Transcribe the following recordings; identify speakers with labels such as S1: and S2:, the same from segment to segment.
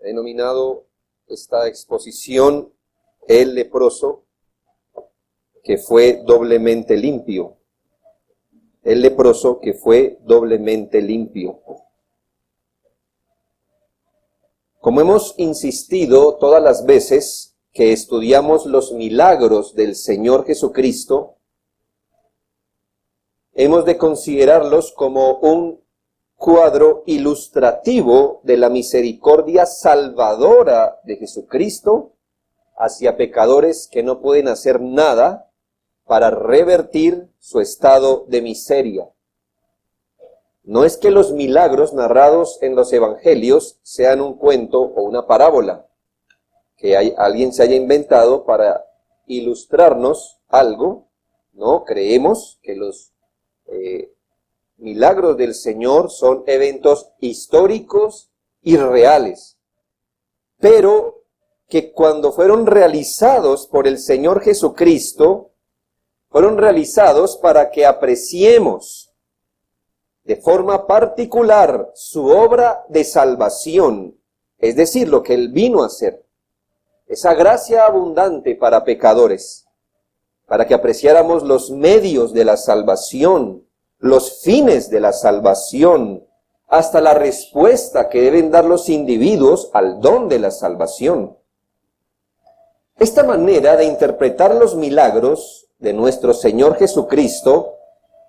S1: denominado esta exposición El leproso que fue doblemente limpio. El leproso que fue doblemente limpio. Como hemos insistido todas las veces que estudiamos los milagros del Señor Jesucristo, hemos de considerarlos como un cuadro ilustrativo de la misericordia salvadora de Jesucristo hacia pecadores que no pueden hacer nada para revertir su estado de miseria. No es que los milagros narrados en los evangelios sean un cuento o una parábola que alguien se haya inventado para ilustrarnos algo. No, creemos que los milagros del Señor son eventos históricos y reales, pero que cuando fueron realizados por el Señor Jesucristo, fueron realizados para que apreciemos de forma particular su obra de salvación, es decir, lo que Él vino a hacer, esa gracia abundante para pecadores, para que apreciáramos los medios de la salvación, los fines de la salvación, hasta la respuesta que deben dar los individuos al don de la salvación. Esta manera de interpretar los milagros de nuestro Señor Jesucristo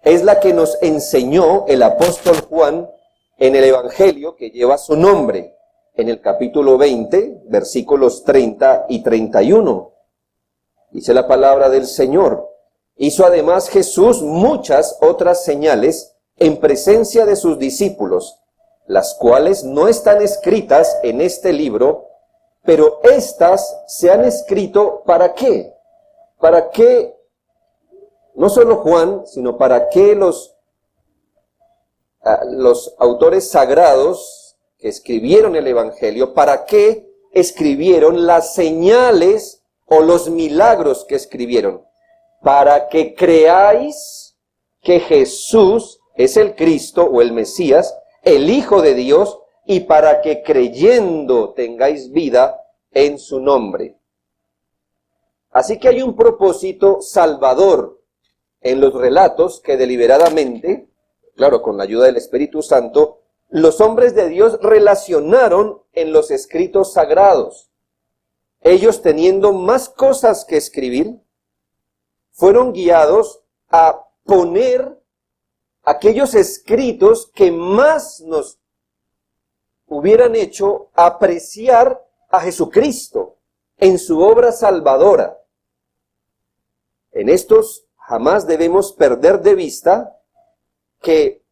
S1: es la que nos enseñó el apóstol Juan en el Evangelio que lleva su nombre, en el capítulo 20, versículos 30 y 31. Dice la palabra del Señor: hizo además Jesús muchas otras señales en presencia de sus discípulos, las cuales no están escritas en este libro, pero éstas se han escrito ¿para qué? Para que no solo Juan, sino para que los autores sagrados que escribieron el Evangelio, para qué escribieron las señales o los milagros que escribieron. Para que creáis que Jesús es el Cristo o el Mesías, el Hijo de Dios, y para que creyendo tengáis vida en su nombre. Así que hay un propósito salvador en los relatos que deliberadamente, claro, con la ayuda del Espíritu Santo, los hombres de Dios relacionaron en los escritos sagrados. Ellos, teniendo más cosas que escribir, fueron guiados a poner aquellos escritos que más nos hubieran hecho apreciar a Jesucristo en su obra salvadora. En estos jamás debemos perder de vista que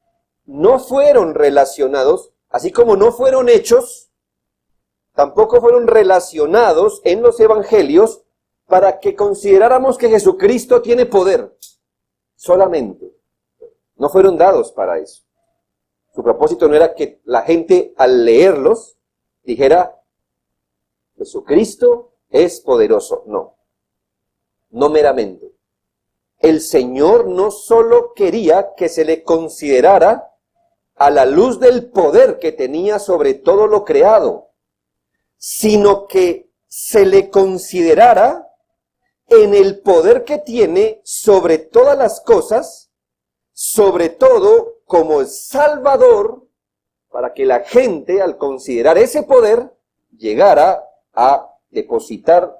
S1: no fueron relacionados, así como no fueron hechos, tampoco fueron relacionados en los evangelios para que consideráramos que Jesucristo tiene poder solamente. No fueron dados para eso. Su propósito no era que la gente al leerlos dijera: Jesucristo es poderoso. No, no meramente. El Señor no solo quería que se le considerara a la luz del poder que tenía sobre todo lo creado, sino que se le considerara en el poder que tiene sobre todas las cosas, sobre todo como el Salvador, para que la gente, al considerar ese poder, llegara a depositar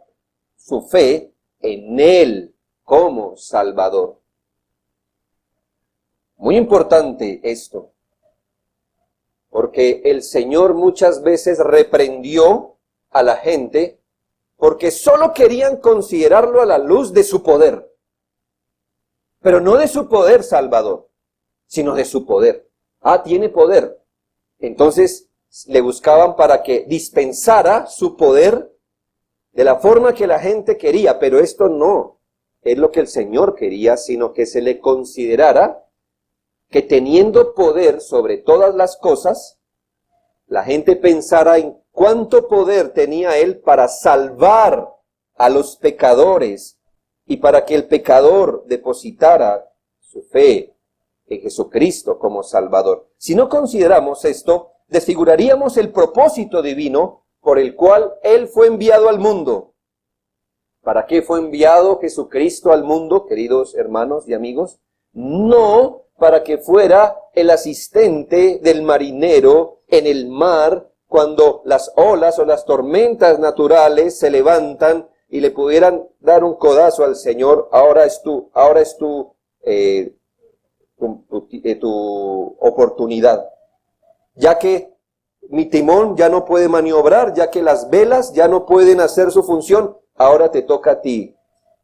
S1: su fe en Él como Salvador. Muy importante esto, porque el Señor muchas veces reprendió a la gente porque solo querían considerarlo a la luz de su poder, pero no de su poder salvador, sino de su poder. Ah, tiene poder. Entonces le buscaban para que dispensara su poder de la forma que la gente quería, pero esto no es lo que el Señor quería, sino que se le considerara que teniendo poder sobre todas las cosas, la gente pensara en cuánto poder tenía Él para salvar a los pecadores y para que el pecador depositara su fe en Jesucristo como Salvador. Si no consideramos esto, desfiguraríamos el propósito divino por el cual Él fue enviado al mundo. ¿Para qué fue enviado Jesucristo al mundo, queridos hermanos y amigos? No para que fuera el asistente del marinero en el mar cuando las olas o las tormentas naturales se levantan y le pudieran dar un codazo al Señor. Ahora es tu oportunidad. Ya que mi timón ya no puede maniobrar, ya que las velas ya no pueden hacer su función, ahora te toca a ti.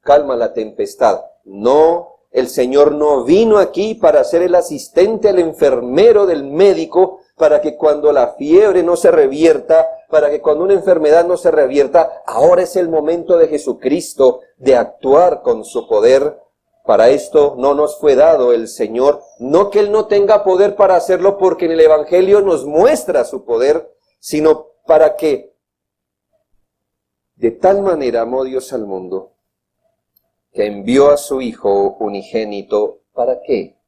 S1: Calma la tempestad. No, el Señor no vino aquí para ser el asistente, el enfermero del médico, para que cuando la fiebre no se revierta, para que cuando una enfermedad no se revierta, ahora es el momento de Jesucristo de actuar con su poder. Para esto no nos fue dado el Señor, no que Él no tenga poder para hacerlo, porque en el Evangelio nos muestra su poder, sino para que de tal manera amó Dios al mundo, que envió a su Hijo unigénito. ¿Para qué?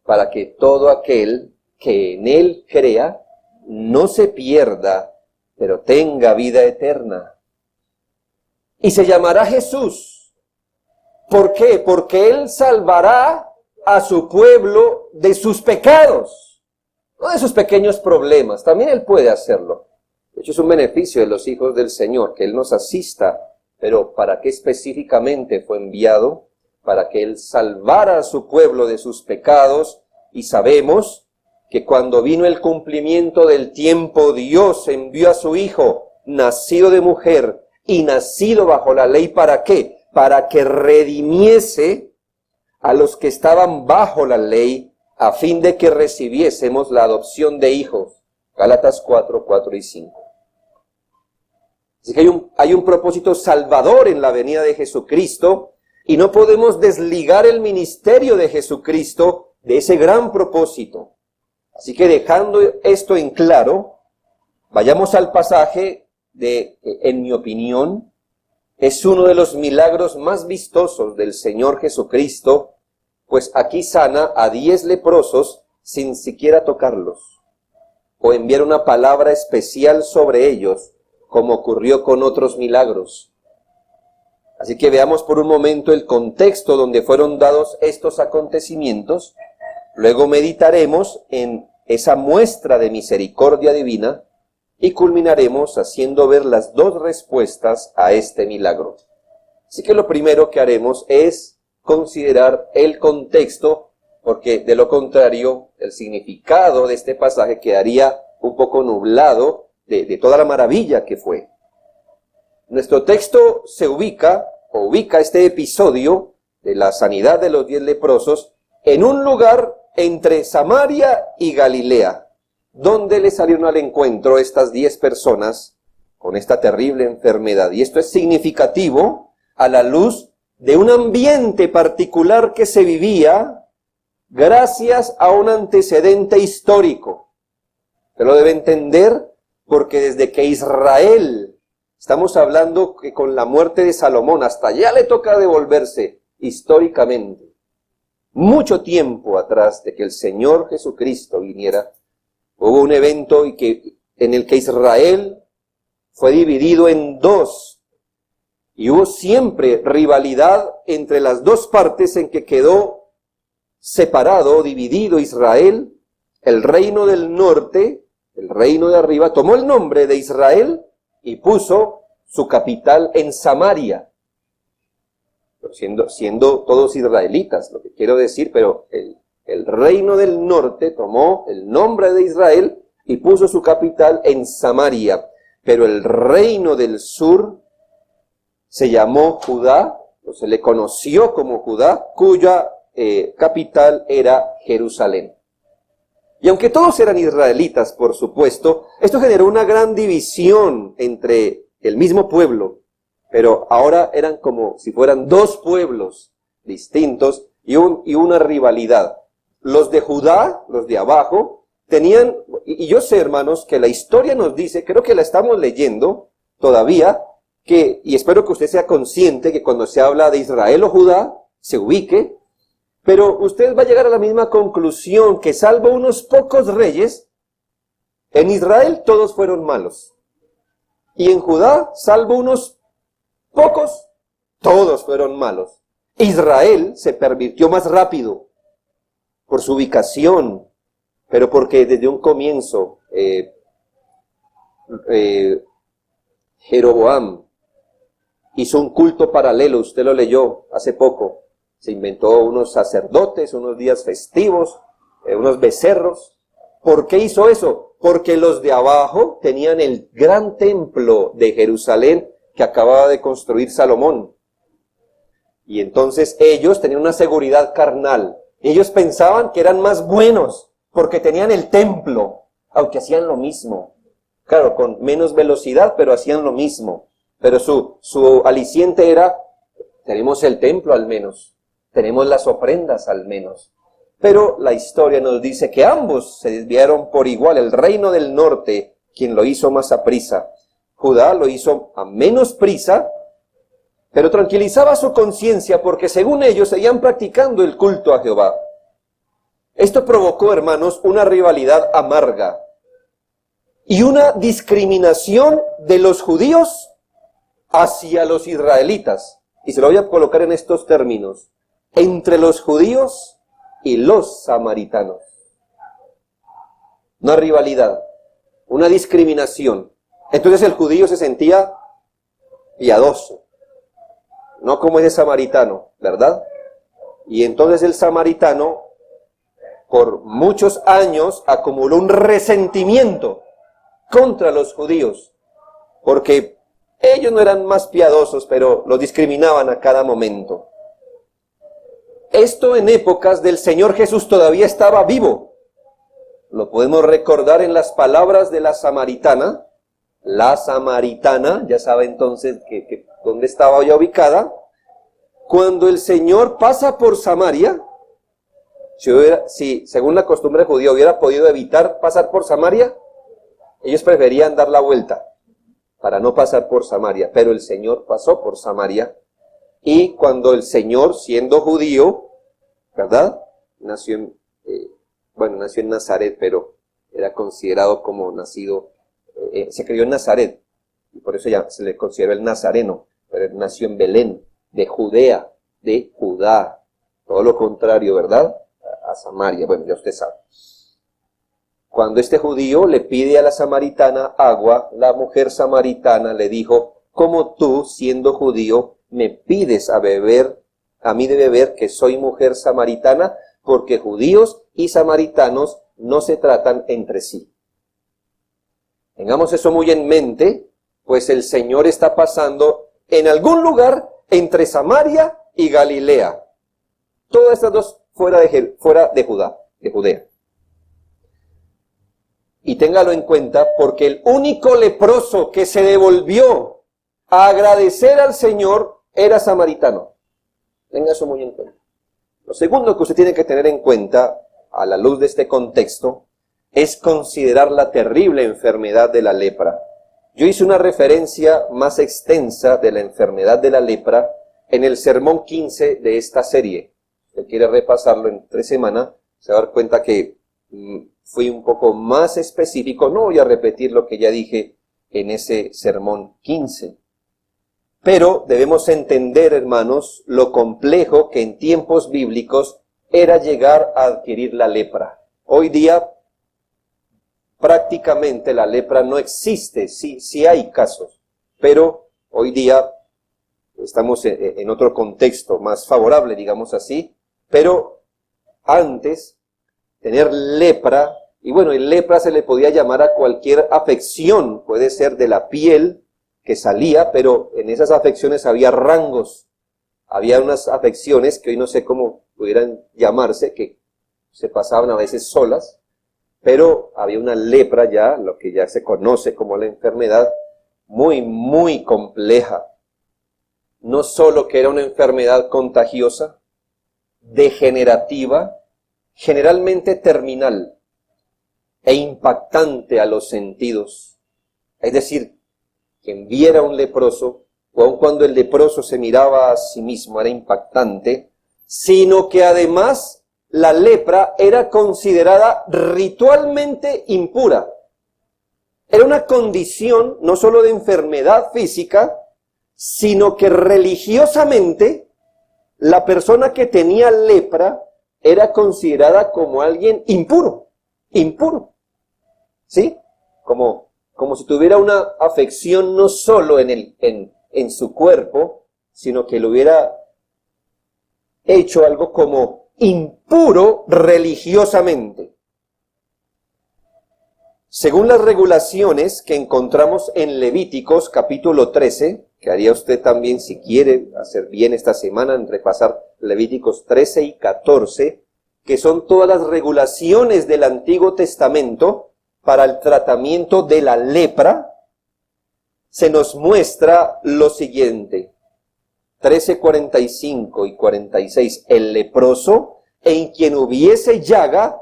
S1: Para que todo aquel que en Él crea no se pierda, pero tenga vida eterna. Y se llamará Jesús. ¿Por qué? Porque Él salvará a su pueblo de sus pecados, no de sus pequeños problemas. También Él puede hacerlo. De hecho, es un beneficio de los hijos del Señor, que Él nos asista. Pero ¿para qué específicamente fue enviado? Para que Él salvara a su pueblo de sus pecados. Y sabemos que cuando vino el cumplimiento del tiempo, Dios envió a su Hijo, nacido de mujer y nacido bajo la ley. ¿Para qué? Para que redimiese a los que estaban bajo la ley, a fin de que recibiésemos la adopción de hijos. Gálatas 4, 4 y 5. Así que hay un propósito salvador en la venida de Jesucristo, y no podemos desligar el ministerio de Jesucristo de ese gran propósito. Así que dejando esto en claro, vayamos al pasaje en mi opinión, es uno de los milagros más vistosos del Señor Jesucristo, pues aquí sana a 10 leprosos sin siquiera tocarlos, o enviar una palabra especial sobre ellos, como ocurrió con otros milagros. Así que veamos por un momento el contexto donde fueron dados estos acontecimientos, luego meditaremos en esa muestra de misericordia divina, y culminaremos haciendo ver las dos respuestas a este milagro. Así que lo primero que haremos es considerar el contexto, porque de lo contrario, el significado de este pasaje quedaría un poco nublado de toda la maravilla que fue. Nuestro texto ubica este episodio de la sanidad de los 10 leprosos en un lugar entre Samaria y Galilea, donde le salieron al encuentro estas 10 personas con esta terrible enfermedad. Y esto es significativo a la luz de un ambiente particular que se vivía gracias a un antecedente histórico. Se lo debe entender porque desde que Israel, estamos hablando que con la muerte de Salomón, hasta allá le toca devolverse históricamente, mucho tiempo atrás de que el Señor Jesucristo viniera, hubo un evento en el que Israel fue dividido en dos. Y hubo siempre rivalidad entre las dos partes en que quedó separado, dividido Israel. El reino del norte, el reino de arriba, tomó el nombre de Israel y puso su capital en Samaria. Siendo todos israelitas, lo que quiero decir, pero el reino del norte tomó el nombre de Israel y puso su capital en Samaria. Pero el reino del sur se llamó Judá, o se le conoció como Judá, cuya capital era Jerusalén. Y aunque todos eran israelitas, por supuesto, esto generó una gran división entre el mismo pueblo, pero ahora eran como si fueran dos pueblos distintos y una rivalidad. Los de Judá, los de abajo, tenían, y yo sé, hermanos, que la historia nos dice, creo que la estamos leyendo todavía, y espero que usted sea consciente que cuando se habla de Israel o Judá, se ubique, pero usted va a llegar a la misma conclusión que salvo unos pocos reyes, en Israel todos fueron malos. Y en Judá, salvo unos pocos, todos fueron malos. Israel se pervirtió más rápido por su ubicación, pero porque desde un comienzo Jeroboam hizo un culto paralelo, usted lo leyó hace poco. Se inventó unos sacerdotes, unos días festivos, unos becerros. ¿Por qué hizo eso? Porque los de abajo tenían el gran templo de Jerusalén que acababa de construir Salomón. Y entonces ellos tenían una seguridad carnal. Ellos pensaban que eran más buenos porque tenían el templo, aunque hacían lo mismo. Claro, con menos velocidad, pero hacían lo mismo. Pero su aliciente era, tenemos el templo al menos, tenemos las ofrendas al menos. Pero la historia nos dice que ambos se desviaron por igual. El reino del norte, quien lo hizo más aprisa. Judá lo hizo a menos prisa, pero tranquilizaba su conciencia porque según ellos seguían practicando el culto a Jehová. Esto provocó, hermanos, una rivalidad amarga y una discriminación de los judíos hacia los israelitas. Y se lo voy a colocar en estos términos. Entre los judíos y los samaritanos. Una rivalidad, una discriminación. Entonces el judío se sentía piadoso, no como ese samaritano, ¿verdad? Y entonces el samaritano, por muchos años, acumuló un resentimiento contra los judíos, porque ellos no eran más piadosos, pero los discriminaban a cada momento. Esto en épocas del Señor Jesús todavía estaba vivo. Lo podemos recordar en las palabras de la samaritana. La samaritana, ya sabe entonces que dónde estaba ya ubicada. Cuando el Señor pasa por Samaria, si según la costumbre judía hubiera podido evitar pasar por Samaria, ellos preferían dar la vuelta para no pasar por Samaria. Pero el Señor pasó por Samaria. Y cuando el Señor, siendo judío, ¿verdad? Nació en Nazaret, pero era considerado como nacido, se crió en Nazaret, y por eso ya se le consideró el nazareno, pero él nació en Belén, de Judea, de Judá, todo lo contrario, ¿verdad? A Samaria, bueno, ya usted sabe. Cuando este judío le pide a la samaritana agua, la mujer samaritana le dijo, ¿cómo tú, siendo judío, me pides a mí de beber, que soy mujer samaritana? Porque judíos y samaritanos no se tratan entre sí. Tengamos eso muy en mente, pues el Señor está pasando en algún lugar entre Samaria y Galilea. Todas estas dos fuera de Judea. Y téngalo en cuenta, porque el único leproso que se devolvió a agradecer al Señor era samaritano. Tenga eso muy en cuenta. Lo segundo que usted tiene que tener en cuenta, a la luz de este contexto, es considerar la terrible enfermedad de la lepra. Yo hice una referencia más extensa de la enfermedad de la lepra en el sermón 15 de esta serie. Si usted quiere repasarlo en 3 semanas, se va a dar cuenta que fui un poco más específico. No voy a repetir lo que ya dije en ese sermón 15. Pero debemos entender, hermanos, lo complejo que en tiempos bíblicos era llegar a adquirir la lepra. Hoy día, prácticamente la lepra no existe, sí hay casos, pero hoy día estamos en otro contexto más favorable, digamos así, pero antes, tener lepra, y bueno, en lepra se le podía llamar a cualquier afección, puede ser de la piel, que salía, pero en esas afecciones había rangos. Había unas afecciones que hoy no sé cómo pudieran llamarse, que se pasaban a veces solas, pero había una lepra ya, lo que ya se conoce como la enfermedad, muy, muy compleja. No solo que era una enfermedad contagiosa, degenerativa, generalmente terminal e impactante a los sentidos. Es decir, quien viera un leproso, o aun cuando el leproso se miraba a sí mismo, era impactante, sino que además la lepra era considerada ritualmente impura. Era una condición no solo de enfermedad física, sino que religiosamente la persona que tenía lepra era considerada como alguien impuro, impuro, ¿sí? Como si tuviera una afección no solo en su cuerpo, sino que lo hubiera hecho algo como impuro religiosamente. Según las regulaciones que encontramos en Levíticos capítulo 13, que haría usted también si quiere hacer bien esta semana en repasar Levíticos 13 y 14, que son todas las regulaciones del Antiguo Testamento para el tratamiento de la lepra, se nos muestra lo siguiente. 13, 45 y 46. El leproso, en quien hubiese llaga,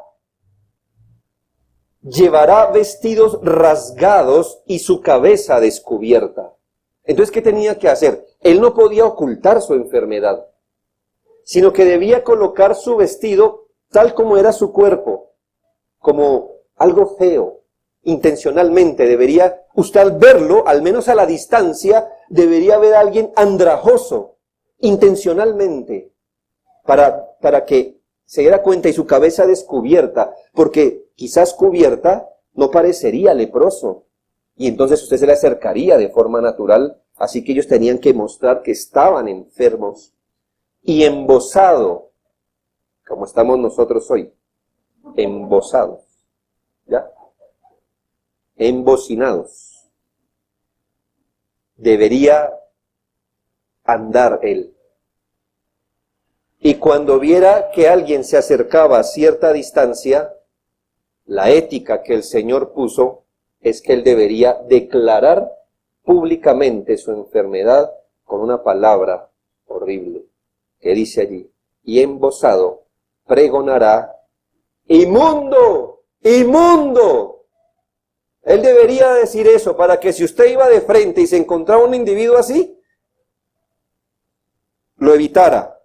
S1: llevará vestidos rasgados y su cabeza descubierta. Entonces, ¿qué tenía que hacer? Él no podía ocultar su enfermedad, sino que debía colocar su vestido tal como era su cuerpo, como algo feo, intencionalmente. Debería, usted al verlo, al menos a la distancia, debería ver a alguien andrajoso, intencionalmente, para que se diera cuenta, y su cabeza descubierta, porque quizás cubierta no parecería leproso, y entonces usted se le acercaría de forma natural, así que ellos tenían que mostrar que estaban enfermos. Y embozado, como estamos nosotros hoy, embozados, ¿ya? Embocinados. Debería andar él. Y cuando viera que alguien se acercaba a cierta distancia, la ética que el Señor puso es que él debería declarar públicamente su enfermedad con una palabra horrible, que dice allí, y embozado pregonará, ¡inmundo! ¡Inmundo! Él debería decir eso para que si usted iba de frente y se encontraba un individuo así, lo evitara.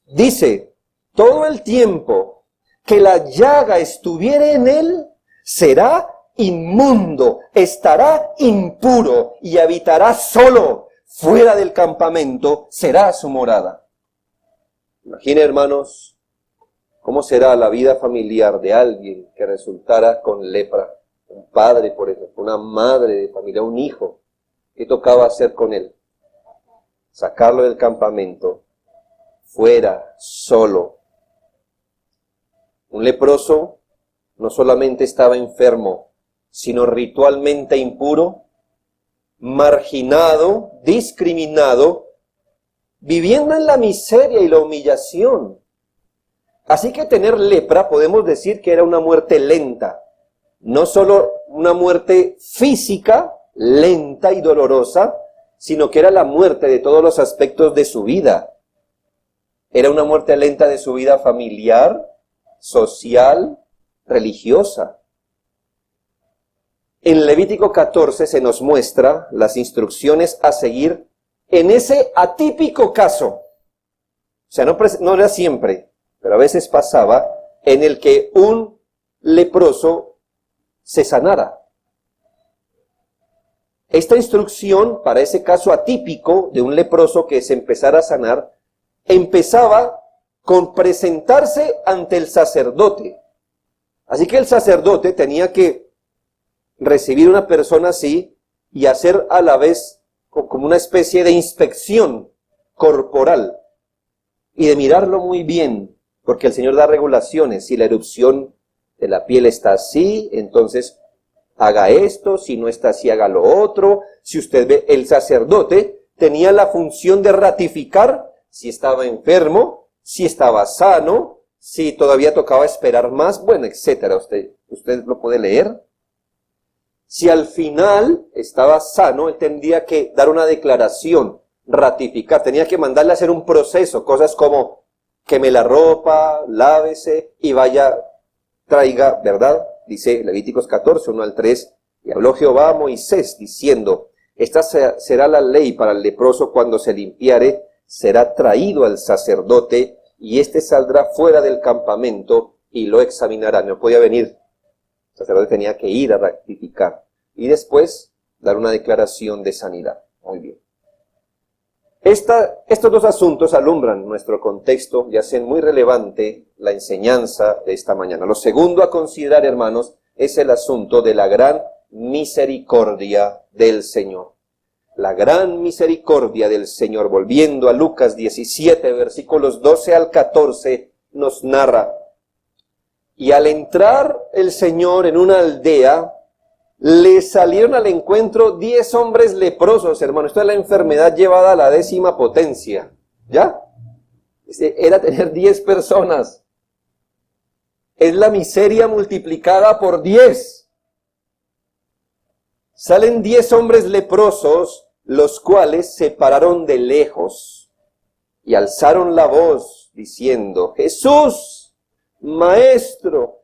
S1: Dice, todo el tiempo que la llaga estuviere en él, será inmundo, estará impuro y habitará solo, fuera del campamento, será su morada. Imaginen, hermanos, cómo será la vida familiar de alguien que resultara con lepra. Un padre, por ejemplo, una madre de familia, un hijo. ¿Qué tocaba hacer con él? Sacarlo del campamento, fuera, solo. Un leproso no solamente estaba enfermo, sino ritualmente impuro, marginado, discriminado, viviendo en la miseria y la humillación. Así que tener lepra podemos decir que era una muerte lenta, no solo una muerte física, lenta y dolorosa, sino que era la muerte de todos los aspectos de su vida. Era una muerte lenta de su vida familiar, social, religiosa. En Levítico 14 se nos muestra las instrucciones a seguir en ese atípico caso. O sea, no era siempre, pero a veces pasaba en el que un leproso se sanara. Esta instrucción, para ese caso atípico de un leproso que se empezara a sanar, empezaba con presentarse ante el sacerdote. Así que el sacerdote tenía que recibir una persona así y hacer a la vez como una especie de inspección corporal y de mirarlo muy bien, porque el Señor da regulaciones. Si la erupción de la piel está así, entonces haga esto, si no está así, haga lo otro. Si usted ve, el sacerdote tenía la función de ratificar si estaba enfermo, si estaba sano, si todavía tocaba esperar más, bueno, etcétera. Usted lo puede leer. Si al final estaba sano, él tendría que dar una declaración, ratificar, tenía que mandarle a hacer un proceso, cosas como queme la ropa, lávese y vaya, traiga, ¿verdad? Dice Levíticos 14, 1 al 3, y habló Jehová a Moisés diciendo, esta será la ley para el leproso cuando se limpiare, será traído al sacerdote y éste saldrá fuera del campamento y lo examinará. No podía venir El sacerdote tenía que ir a rectificar y después dar una declaración de sanidad. Muy bien. Estos dos asuntos alumbran nuestro contexto y hacen muy relevante la enseñanza de esta mañana. Lo segundo a considerar, hermanos, es el asunto de la gran misericordia del Señor. La gran misericordia del Señor. Volviendo a Lucas 17, versículos 12 al 14, nos narra: y al entrar el Señor en una aldea, le salieron al encuentro 10 hombres leprosos, hermano. Esto es la enfermedad llevada a la 10ª potencia. ¿Ya? Era tener 10 personas. Es la miseria multiplicada por 10. Salen 10 hombres leprosos, los cuales se pararon de lejos y alzaron la voz, diciendo: Jesús, Maestro,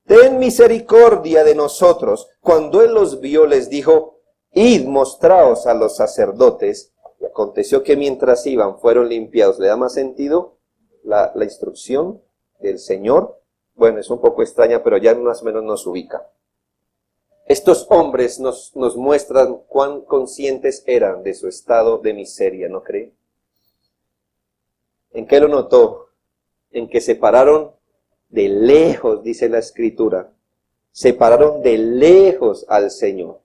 S1: ten misericordia de nosotros. Cuando él los vio, les dijo: id, mostraos a los sacerdotes. Y aconteció que mientras iban, fueron limpiados. ¿Le da más sentido la instrucción del Señor? Bueno, es un poco extraña, pero ya más o menos nos ubica. Estos hombres nos muestran cuán conscientes eran de su estado de miseria, ¿no cree? ¿En qué lo notó? En que se pararon de lejos, dice la Escritura. Se pararon de lejos al Señor.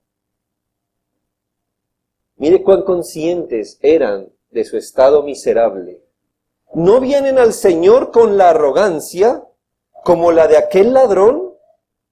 S1: Mire cuán conscientes eran de su estado miserable. No vienen al Señor con la arrogancia como la de aquel ladrón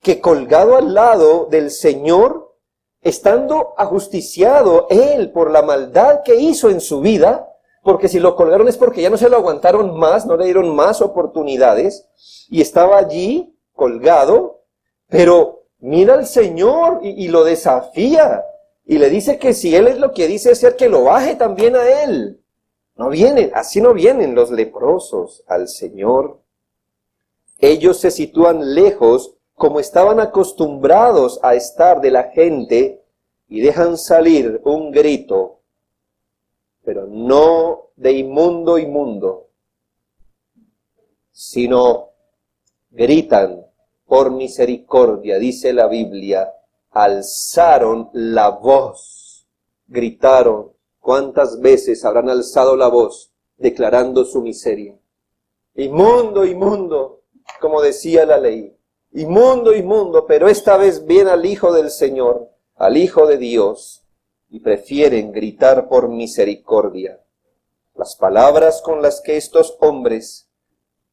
S1: que colgado al lado del Señor, estando ajusticiado él por la maldad que hizo en su vida, porque si lo colgaron es porque ya no se lo aguantaron más, no le dieron más oportunidades, y estaba allí colgado, pero mira al Señor y lo desafía, y le dice que si él es lo que dice ser, que lo baje también a él. No vienen, así no vienen los leprosos al Señor. Ellos se sitúan lejos, como estaban acostumbrados a estar de la gente, y dejan salir un grito, pero no de inmundo, inmundo, sino gritan por misericordia. Dice la Biblia, alzaron la voz, gritaron. ¿Cuántas veces habrán alzado la voz declarando su miseria? Inmundo, inmundo, como decía la ley. Inmundo, inmundo, pero esta vez viene al Hijo del Señor, al Hijo de Dios, y prefieren gritar por misericordia. Las palabras con las que estos hombres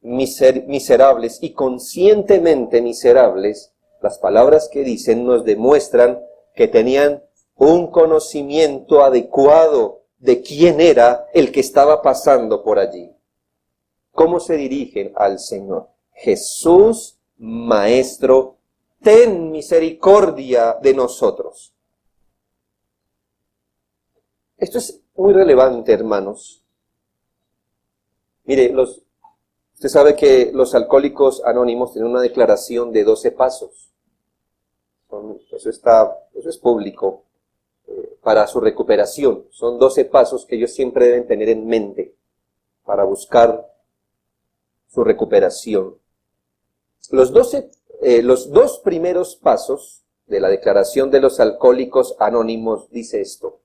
S1: miserables y conscientemente miserables, las palabras que dicen nos demuestran que tenían un conocimiento adecuado de quién era el que estaba pasando por allí. ¿Cómo se dirigen al Señor? Jesús, Maestro, ten misericordia de nosotros. Esto es muy relevante, hermanos. Mire, usted sabe que los alcohólicos anónimos tienen una declaración de 12 pasos. Eso es público para su recuperación. Son 12 pasos que ellos siempre deben tener en mente para buscar su recuperación. Los dos primeros pasos de la declaración de los alcohólicos anónimos dice esto.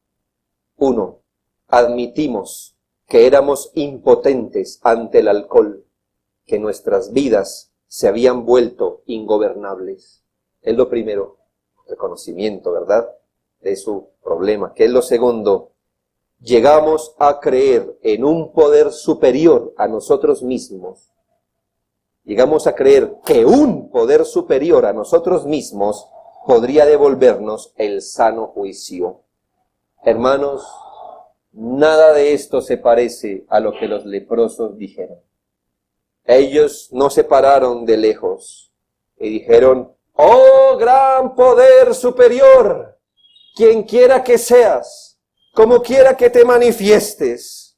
S1: 1. Admitimos que éramos impotentes ante el alcohol, que nuestras vidas se habían vuelto ingobernables. Es lo primero, reconocimiento, ¿verdad?, de su problema. ¿Qué es lo segundo? Llegamos a creer en un poder superior a nosotros mismos. Llegamos a creer que un poder superior a nosotros mismos podría devolvernos el sano juicio. Hermanos, nada de esto se parece a lo que los leprosos dijeron. Ellos no se pararon de lejos y dijeron, ¡oh gran poder superior! Quien quiera que seas, como quiera que te manifiestes.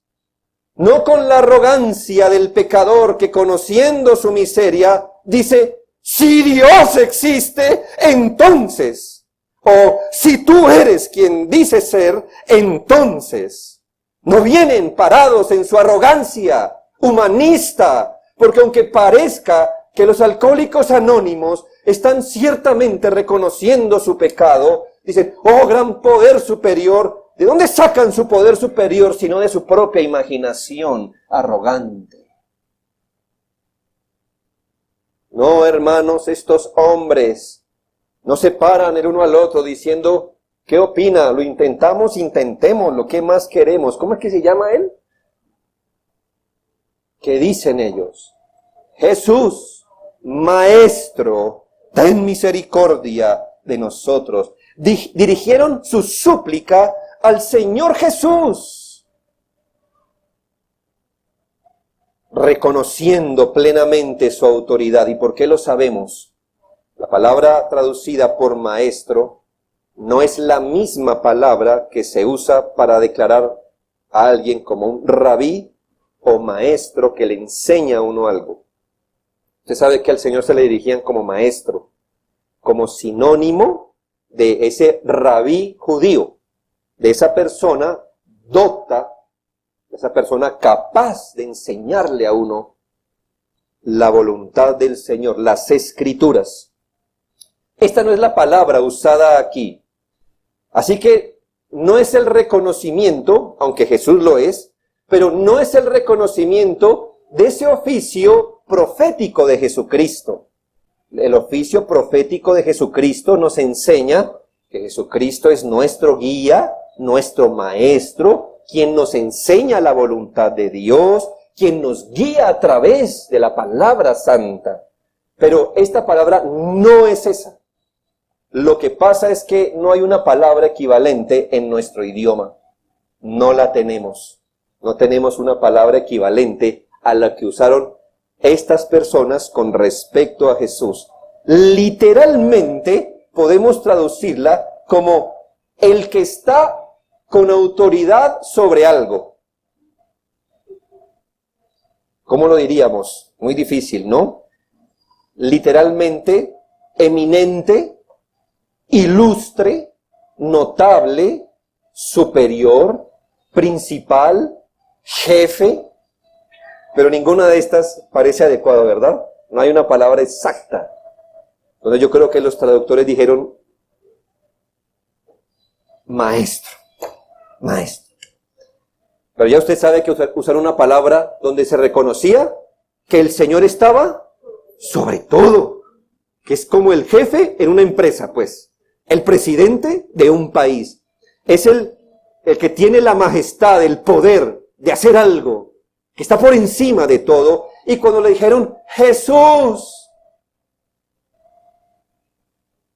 S1: No con la arrogancia del pecador que conociendo su miseria dice, si Dios existe, entonces. O si tú eres quien dices ser, entonces. No vienen parados en su arrogancia humanista, porque aunque parezca que los alcohólicos anónimos están ciertamente reconociendo su pecado. Dicen, oh gran poder superior. ¿De dónde sacan su poder superior sino de su propia imaginación arrogante? No, hermanos, estos hombres no se paran el uno al otro diciendo, ¿qué opina? ¿Lo intentamos? Intentémoslo. ¿Qué más queremos? ¿Cómo es que se llama él? ¿Qué dicen ellos? Jesús, Maestro, ten misericordia de nosotros. Dirigieron su súplica al Señor Jesús, reconociendo plenamente su autoridad. ¿Y por qué lo sabemos? La palabra traducida por maestro no es la misma palabra que se usa para declarar a alguien como un rabí o maestro que le enseña a uno algo. Usted sabe que al Señor se le dirigían como maestro, como sinónimo de ese rabí judío, de esa persona docta, de esa persona capaz de enseñarle a uno la voluntad del Señor, las Escrituras. Esta no es la palabra usada aquí. Así que no es el reconocimiento, aunque Jesús lo es, pero no es el reconocimiento de ese oficio profético de Jesucristo. El oficio profético de Jesucristo nos enseña que Jesucristo es nuestro guía, nuestro maestro, quien nos enseña la voluntad de Dios, quien nos guía a través de la palabra santa. Pero esta palabra no es esa. Lo que pasa es que no hay una palabra equivalente en nuestro idioma. No la tenemos. No tenemos una palabra equivalente a la que usaron estas personas con respecto a Jesús. Literalmente podemos traducirla como el que está con autoridad sobre algo. ¿Cómo lo diríamos? Muy difícil, ¿no? Literalmente, eminente, ilustre, notable, superior, principal, jefe. Pero ninguna de estas parece adecuada, ¿verdad? No hay una palabra exacta. Entonces yo creo que los traductores dijeron maestro, maestro. Pero ya usted sabe que usaron una palabra donde se reconocía que el Señor estaba sobre todo, que es como el jefe en una empresa, pues, el presidente de un país. Es el que tiene la majestad, el poder de hacer algo, que está por encima de todo. Y cuando le dijeron, Jesús,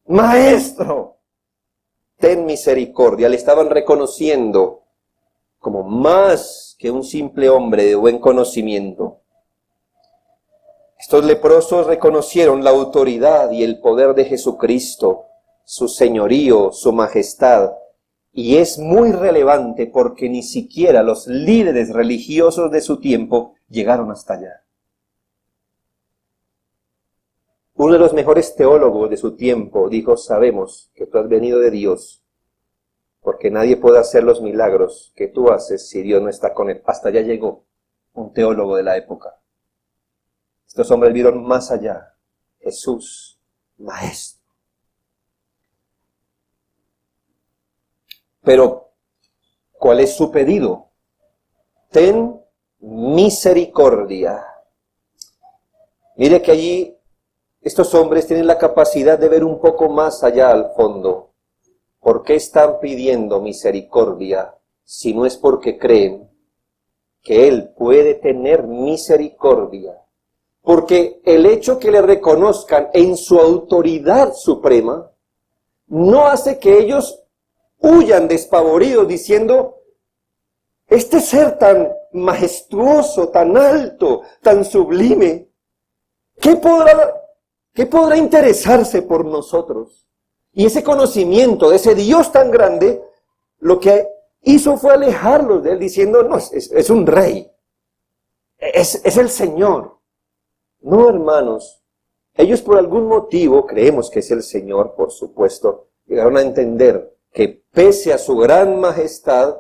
S1: Maestro, ten misericordia, le estaban reconociendo como más que un simple hombre de buen conocimiento. Estos leprosos reconocieron la autoridad y el poder de Jesucristo, su señorío, su majestad. Y es muy relevante porque ni siquiera los líderes religiosos de su tiempo llegaron hasta allá. Uno de los mejores teólogos de su tiempo dijo, sabemos que tú has venido de Dios, porque nadie puede hacer los milagros que tú haces si Dios no está con él. Hasta allá llegó un teólogo de la época. Estos hombres vieron más allá. Jesús, Maestro. Pero, ¿cuál es su pedido? Ten misericordia. Mire que allí estos hombres tienen la capacidad de ver un poco más allá al fondo. ¿Por qué están pidiendo misericordia si no es porque creen que Él puede tener misericordia? Porque el hecho que le reconozcan en su autoridad suprema no hace que ellos huyan despavoridos diciendo, este ser tan majestuoso, tan alto, tan sublime, ¿qué podrá interesarse por nosotros? Y ese conocimiento de ese Dios tan grande, lo que hizo fue alejarlos de Él diciendo, no, es un rey, es el Señor. No, hermanos, ellos por algún motivo, creemos que es el Señor, por supuesto, llegaron a entender que pese a su gran majestad,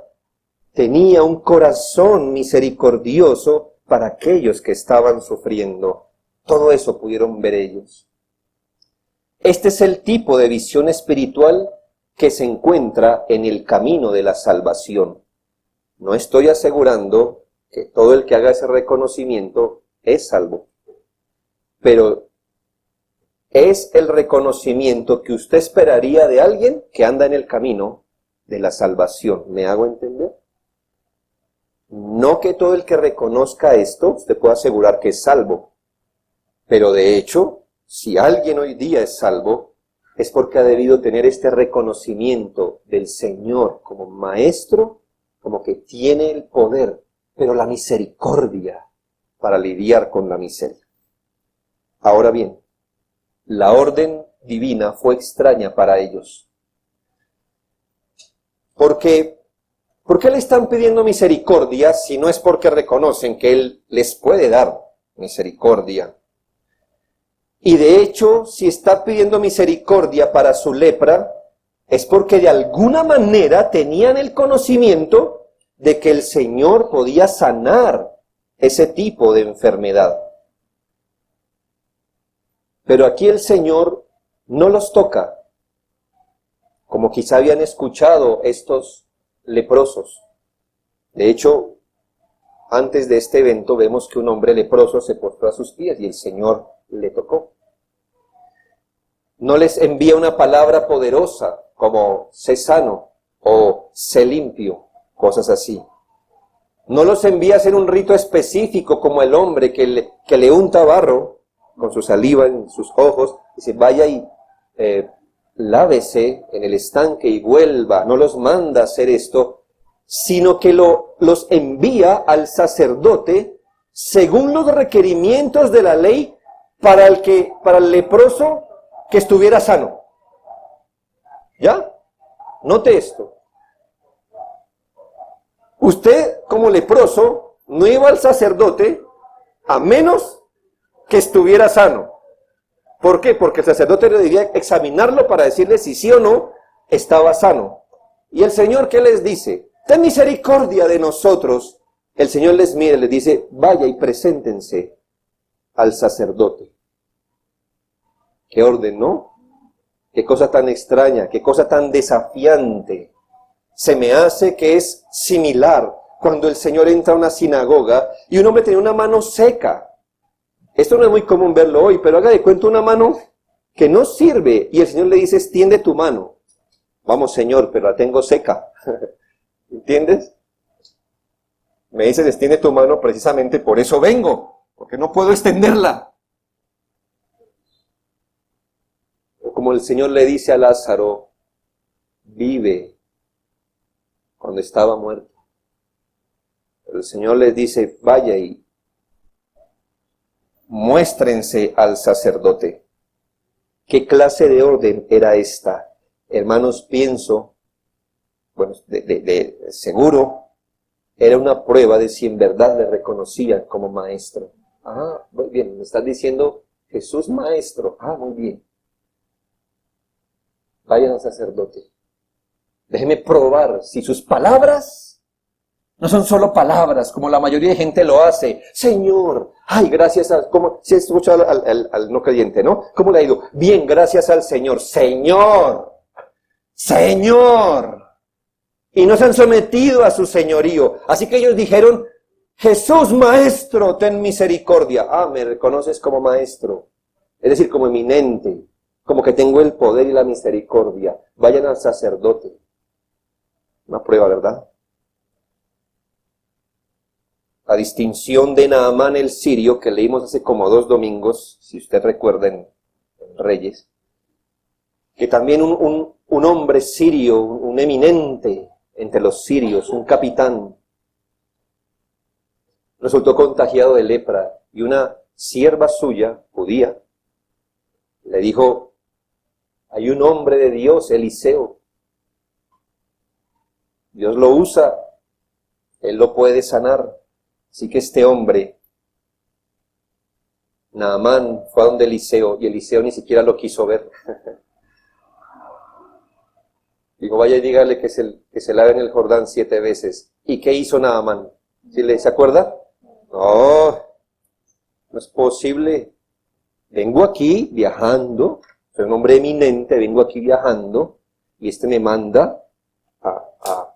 S1: tenía un corazón misericordioso para aquellos que estaban sufriendo. Todo eso pudieron ver ellos. Este es el tipo de visión espiritual que se encuentra en el camino de la salvación. No estoy asegurando que todo el que haga ese reconocimiento es salvo, pero es el reconocimiento que usted esperaría de alguien que anda en el camino de la salvación. ¿Me hago entender? No que todo el que reconozca esto, usted pueda asegurar que es salvo, pero de hecho, si alguien hoy día es salvo, es porque ha debido tener este reconocimiento del Señor como maestro, como que tiene el poder, pero la misericordia para lidiar con la miseria. Ahora bien, la orden divina fue extraña para ellos. ¿Por qué le están pidiendo misericordia si no es porque reconocen que Él les puede dar misericordia? Y de hecho, si está pidiendo misericordia para su lepra, es porque de alguna manera tenían el conocimiento de que el Señor podía sanar ese tipo de enfermedad. Pero aquí el Señor no los toca, como quizá habían escuchado estos leprosos. De hecho, antes de este evento vemos que un hombre leproso se postró a sus pies y el Señor le tocó. No les envía una palabra poderosa como sé sano o sé limpio, cosas así. No los envía a hacer un rito específico como el hombre que le unta barro con su saliva en sus ojos, dice vaya y lávese en el estanque y vuelva. No los manda a hacer esto, sino que los envía al sacerdote según los requerimientos de la ley para el leproso que estuviera sano. ¿Ya? Note esto. Usted, como leproso, no iba al sacerdote a menos que estuviera sano. ¿Por qué? Porque el sacerdote debía examinarlo para decirle si sí o no estaba sano. Y el Señor, ¿qué les dice? Ten misericordia de nosotros. El Señor les mira y les dice, vaya y preséntense al sacerdote. Qué orden, ¿no? Qué cosa tan extraña, qué cosa tan desafiante. Se me hace que es similar cuando el Señor entra a una sinagoga y un hombre tenía una mano seca. Esto no es muy común verlo hoy, pero haga de cuenta una mano que no sirve y el Señor le dice, extiende tu mano. Vamos, Señor, pero la tengo seca. ¿Entiendes? Me dices, extiende tu mano, precisamente por eso vengo, porque no puedo extenderla. O como el Señor le dice a Lázaro, vive cuando estaba muerto. Pero el Señor les dice, vaya y muéstrense al sacerdote. ¿Qué clase de orden era esta? Hermanos, pienso, bueno, seguro, era una prueba de si en verdad le reconocían como maestro. Ah, muy bien, me estás diciendo Jesús maestro. Ah, muy bien. Vayan al sacerdote. Déjeme probar si sus palabras no son solo palabras, como la mayoría de gente lo hace. Señor, ay, gracias a... ¿Cómo? Si has escuchado al no creyente, ¿no? ¿Cómo le ha ido? Bien, gracias al Señor. Señor, Señor. Y no se han sometido a su señorío. Así que ellos dijeron, Jesús, maestro, ten misericordia. Ah, me reconoces como maestro. Es decir, como eminente. Como que tengo el poder y la misericordia. Vayan al sacerdote. Una prueba, ¿verdad? A distinción de Naamán el sirio, que leímos hace como 2 domingos, si usted recuerda en Reyes, que también un hombre sirio, un eminente entre los sirios, un capitán, resultó contagiado de lepra, y una sierva suya, judía, le dijo, hay un hombre de Dios, Eliseo, Dios lo usa, él lo puede sanar. Así que este hombre, Naamán, fue a donde Eliseo, y Eliseo ni siquiera lo quiso ver. Digo, vaya y dígale que se lave en el Jordán 7 veces. ¿Y qué hizo Naamán? ¿Se acuerda? No, no es posible. Vengo aquí viajando soy un hombre eminente, vengo aquí viajando, y este me manda a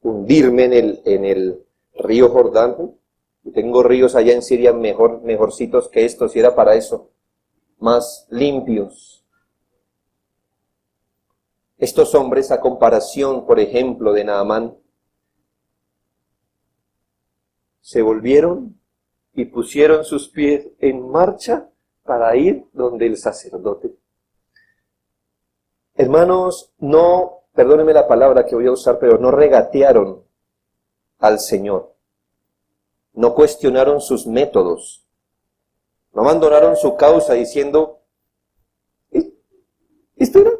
S1: hundirme en el río Jordán. Yo tengo ríos allá en Siria mejorcitos que estos, y era para eso, más limpios. Estos hombres, a comparación, por ejemplo, de Naamán, se volvieron y pusieron sus pies en marcha para ir donde el sacerdote. Hermanos, no, perdónenme la palabra que voy a usar, pero no regatearon al Señor. No cuestionaron sus métodos. No abandonaron su causa diciendo, ¿esto era?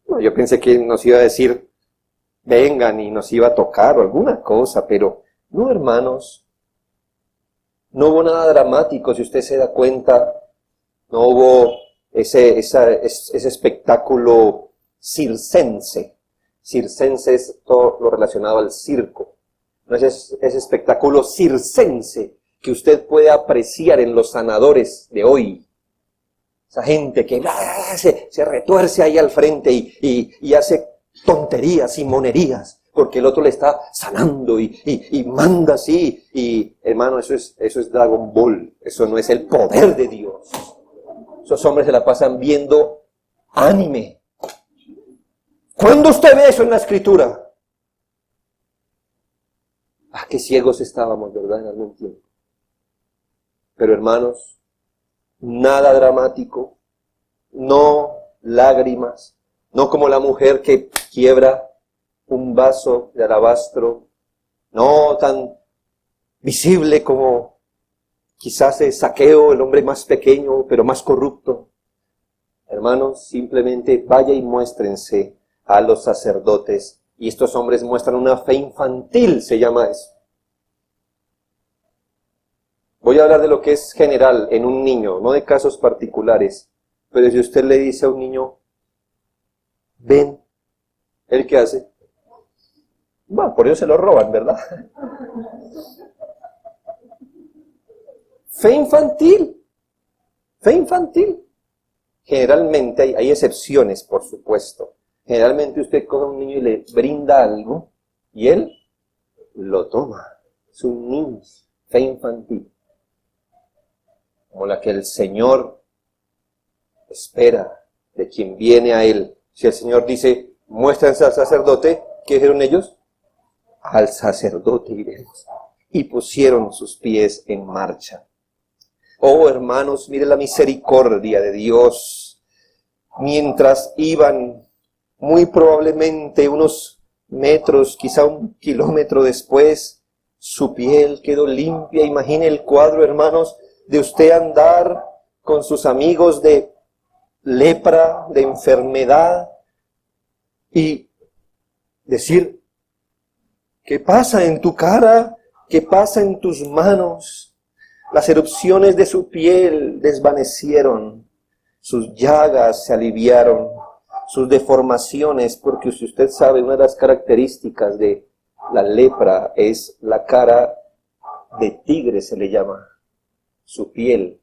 S1: No, yo pensé que nos iba a decir, vengan, y nos iba a tocar o alguna cosa, pero no, hermanos. No hubo nada dramático, si usted se da cuenta. No hubo ese espectáculo circense. Circense es todo lo relacionado al circo. No es ese espectáculo circense que usted puede apreciar en los sanadores de hoy. Esa gente que se retuerce ahí al frente y hace tonterías y monerías, porque el otro le está sanando y manda así. Y hermano, eso es Dragon Ball. Eso no es el poder de Dios. Esos hombres se la pasan viendo anime. ¿Cuándo usted ve eso en la Escritura? Qué ciegos estábamos, ¿verdad? En algún tiempo. Pero hermanos, nada dramático, no lágrimas, no como la mujer que quiebra un vaso de alabastro, no tan visible como quizás el Saqueo, el hombre más pequeño, pero más corrupto. Hermanos, simplemente vaya y muéstrense a los sacerdotes. Y estos hombres muestran una fe infantil, se llama eso. Voy a hablar de lo que es general en un niño, no de casos particulares. Pero si usted le dice a un niño, ven, ¿él qué hace? Bueno, por eso se lo roban, ¿verdad? Fe infantil. Fe infantil. Generalmente hay excepciones, por supuesto. Generalmente usted coge a un niño y le brinda algo y él lo toma. Es un niño. Fe infantil. Como la que el Señor espera de quien viene a Él. Si el Señor dice, muéstrense al sacerdote, ¿qué dijeron ellos? Al sacerdote iremos. Y pusieron sus pies en marcha. Oh, hermanos, mire la misericordia de Dios. Mientras iban, muy probablemente unos metros, quizá 1 kilómetro después, su piel quedó limpia. Imagine el cuadro, hermanos, de usted andar con sus amigos de lepra, de enfermedad, y decir, ¿qué pasa en tu cara? ¿Qué pasa en tus manos? Las erupciones de su piel desvanecieron, sus llagas se aliviaron, sus deformaciones, porque si usted sabe, una de las características de la lepra es la cara de tigre, se le llama. Su piel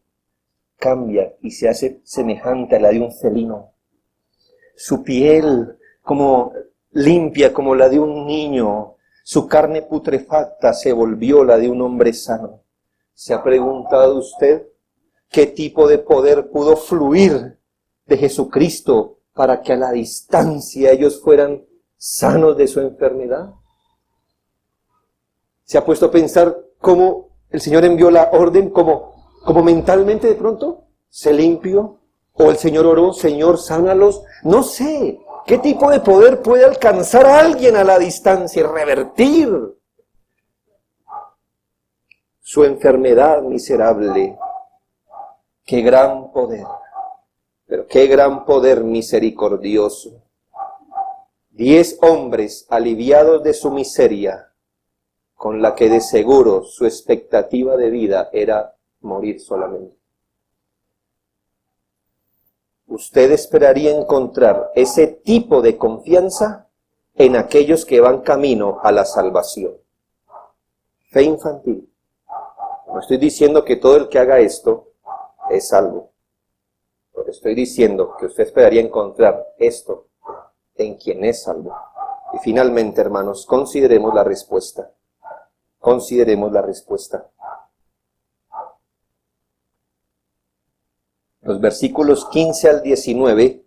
S1: cambia y se hace semejante a la de un felino. Su piel como limpia como la de un niño. Su carne putrefacta se volvió la de un hombre sano. ¿Se ha preguntado usted qué tipo de poder pudo fluir de Jesucristo para que a la distancia ellos fueran sanos de su enfermedad? ¿Se ha puesto a pensar cómo el Señor envió la orden, como mentalmente de pronto se limpió? ¿O el Señor oró, Señor, sánalos? No sé. ¿Qué tipo de poder puede alcanzar a alguien a la distancia y revertir su enfermedad miserable? ¡Qué gran poder! Pero qué gran poder misericordioso. 10 hombres aliviados de su miseria, con la que de seguro su expectativa de vida era morir solamente. Usted esperaría encontrar ese tipo de confianza en aquellos que van camino a la salvación. Fe infantil. No estoy diciendo que todo el que haga esto es salvo. Porque estoy diciendo que usted esperaría encontrar esto en quien es salvo. Y finalmente, hermanos, consideremos la respuesta. Consideremos la respuesta. Los versículos 15 al 19,